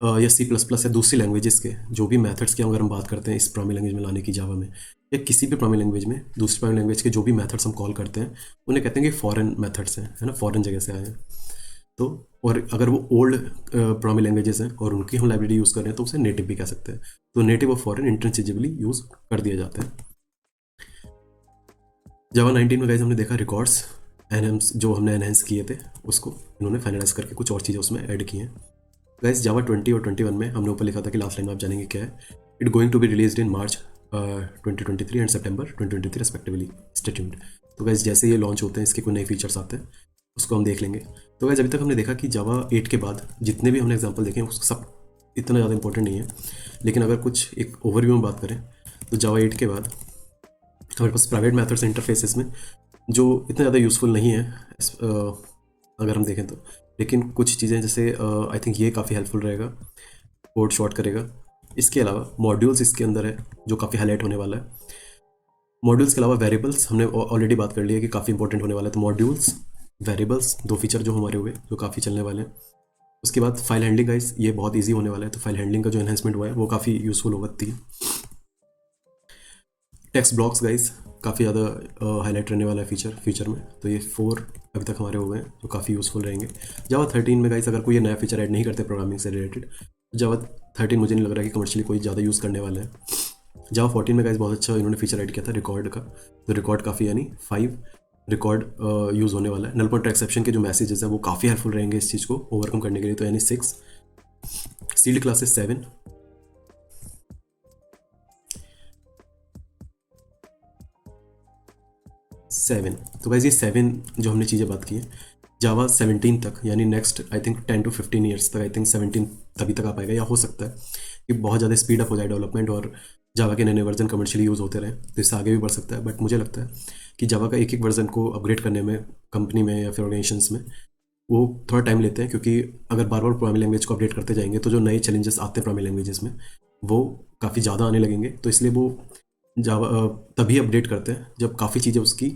या C++ या दूसरी लैंग्वेजेस के जो भी मेथड्स की अगर हम बात करते हैं इस प्रोग्रामिंग लैंग्वेज में लाने की जावा में, या किसी भी प्रोग्रामिंग लैंग्वेज में, दूसरी प्रोग्रामिंग लैंग्वेज के जो भी मेथड्स हम कॉल करते हैं उन्हें कहते हैं कि फॉरेन मेथड्स हैं, है ना, फॉरेन जगह से आए हैं। तो और अगर वो ओल्ड प्रोग्रामिंग लैंग्वेजेस हैं और उनकी हम लाइब्रेरी यूज़ कर रहे हैं तो उसे नेटिव भी कह सकते हैं। तो नेटिव और फॉरेन इंटरचेंजेबली यूज़ कर दिया जाता है। जावा 19 में गाइस हमने देखा रिकॉर्ड्स एनएम्स जो हमने एनहेंस किए थे उसको इन्होंने फाइनलाइज करके कुछ और चीज़ें उसमें ऐड की हैं। गाइस जावा 20 और 21 में हमने ऊपर लिखा था कि लास्ट लाइन में आप जानेंगे क्या है, it going to be released in March 2023 and September 2023 respectively, stay tuned. तो गाइस जैसे ये लॉन्च होते हैं इसके कोई नए फीचर्स आते हैं उसको हम देख लेंगे। तो गाइस अभी तक हमने देखा कि जावा 8 के बाद जितने भी हमने एग्जांपल देखे हैं सब इतना ज़्यादा इंपॉर्टेंट नहीं है, लेकिन अगर कुछ एक ओवरव्यू में बात करें तो जावा 8 के बाद हमारे पास प्राइवेट मेथड्स इंटरफेसेस में जो इतने ज़्यादा यूज़फुल नहीं है अगर हम देखें तो। लेकिन कुछ चीज़ें जैसे आई थिंक ये काफ़ी हेल्पफुल रहेगा, कोड शॉर्ट करेगा। इसके अलावा मॉड्यूल्स इसके अंदर है जो काफ़ी हाईलाइट होने वाला है। मॉड्यूल्स के अलावा वेरिएबल्स हमने ऑलरेडी बात कर ली है कि काफ़ी इंपॉर्टेंट होने वाला है, तो मॉड्यूल्स, वेरिएबल्स, दो फीचर जो हमारे हुए जो काफ़ी चलने वाले हैं। उसके बाद फाइल हैंडलिंग गाइस, ये बहुत ईजी होने वाला है, तो फाइल हैंडलिंग का जो एनहेंसमेंट हुआ है वो काफ़ी यूज़फुल होगा। 3 टेक्स्ट ब्लॉक्स गाइस, काफ़ी ज़्यादा हाईलाइट रहने वाला है फीचर में, तो ये 4 अभी तक हमारे हो गए हैं जो काफ़ी यूज़फुल रहेंगे। जावा 13 में गाइस अगर कोई ये नया फीचर ऐड नहीं करते प्रोग्रामिंग से रिलेटेड, जावा 13 मुझे नहीं लग रहा है कि कमर्शियली कोई ज़्यादा यूज़ करने वाला है। जावा 14 में गाइस बहुत अच्छा इन्होंने फीचर ऐड किया था रिकॉर्ड का, तो रिकॉर्ड काफ़ी यानी 5 रिकॉर्ड यूज़ होने वाला है। नल पॉइंट एक्सेप्शन के जो मैसेजेस हैं वो काफ़ी हेल्पफुल रहेंगे इस चीज़ को ओवरकम करने के लिए, तो यानी 6। Sealed classes 7। तो गाइस ये 7 जो हमने चीज़ें बात की है, जावा 17 तक यानी next I think 10 to 15 years तक, आई थिंक 17 तभी तक आ पाएगा, या हो सकता है कि बहुत ज़्यादा स्पीड अप हो जाए डेवलपमेंट और जावा के नए नए वर्जन कमर्शियली यूज़ होते रहे, तो इससे आगे भी बढ़ सकता है। बट मुझे लगता है कि जावा का एक एक वर्जन को अपग्रेड करने में कंपनी में या फिर ऑर्गेनाइजेशंस में वो थोड़ा टाइम लेते हैं, क्योंकि अगर बार बार प्रोग्रामिंग लैंग्वेज को अपडेट करते जाएंगे तो जो नए चैलेंजेस आते हैं प्रोग्रामिंग लैंग्वेजेस में वो काफ़ी ज़्यादा आने लगेंगे, तो इसलिए वो जावा तभी अपडेट करते हैं जब काफ़ी चीज़ें उसकी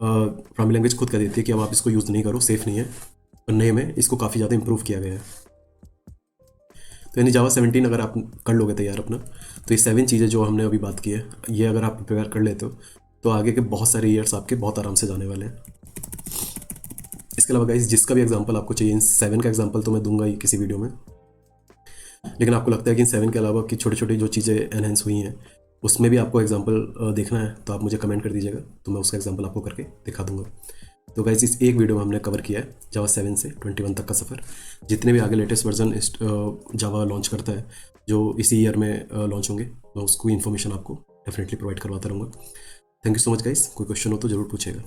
प्रोग्रामिंग लैंग्वेज खुद कह देती है कि अब आप इसको यूज़ नहीं करो, सेफ़ नहीं है, और नए में इसको काफ़ी ज़्यादा इंप्रूव किया गया है। तो यानी जावा 17 अगर आप कर लोगे तैयार अपना, तो ये 7 चीज़ें जो हमने अभी बात की है, ये अगर आप प्रिपेयर कर लेते हो तो आगे के बहुत सारे ईयर्स आपके बहुत आराम से जाने वाले हैं। इसके अलावा गाइस जिसका भी एग्जांपल आपको चाहिए, इन 7 का एग्जांपल तो मैं दूंगा ही किसी वीडियो में, लेकिन आपको लगता है कि इन 7 के अलावा की छोटी छोटी जो चीज़ें एनहेंस हुई हैं उसमें भी आपको एग्जांपल देखना है, तो आप मुझे कमेंट कर दीजिएगा, तो मैं उसका एग्जांपल आपको करके दिखा दूंगा। तो गाइस इस एक वीडियो में हमने कवर किया है जावा 7 से 21 तक का सफ़र। जितने भी आगे लेटेस्ट वर्जन जावा लॉन्च करता है जो इसी ईयर में लॉन्च होंगे, मैं उसको इन्फॉर्मेशन आपको डेफिनेटली प्रोवाइड करवाता रहूँगा। Thank you so much guys, कोई क्वेश्चन हो तो ज़रूर पूछेगा।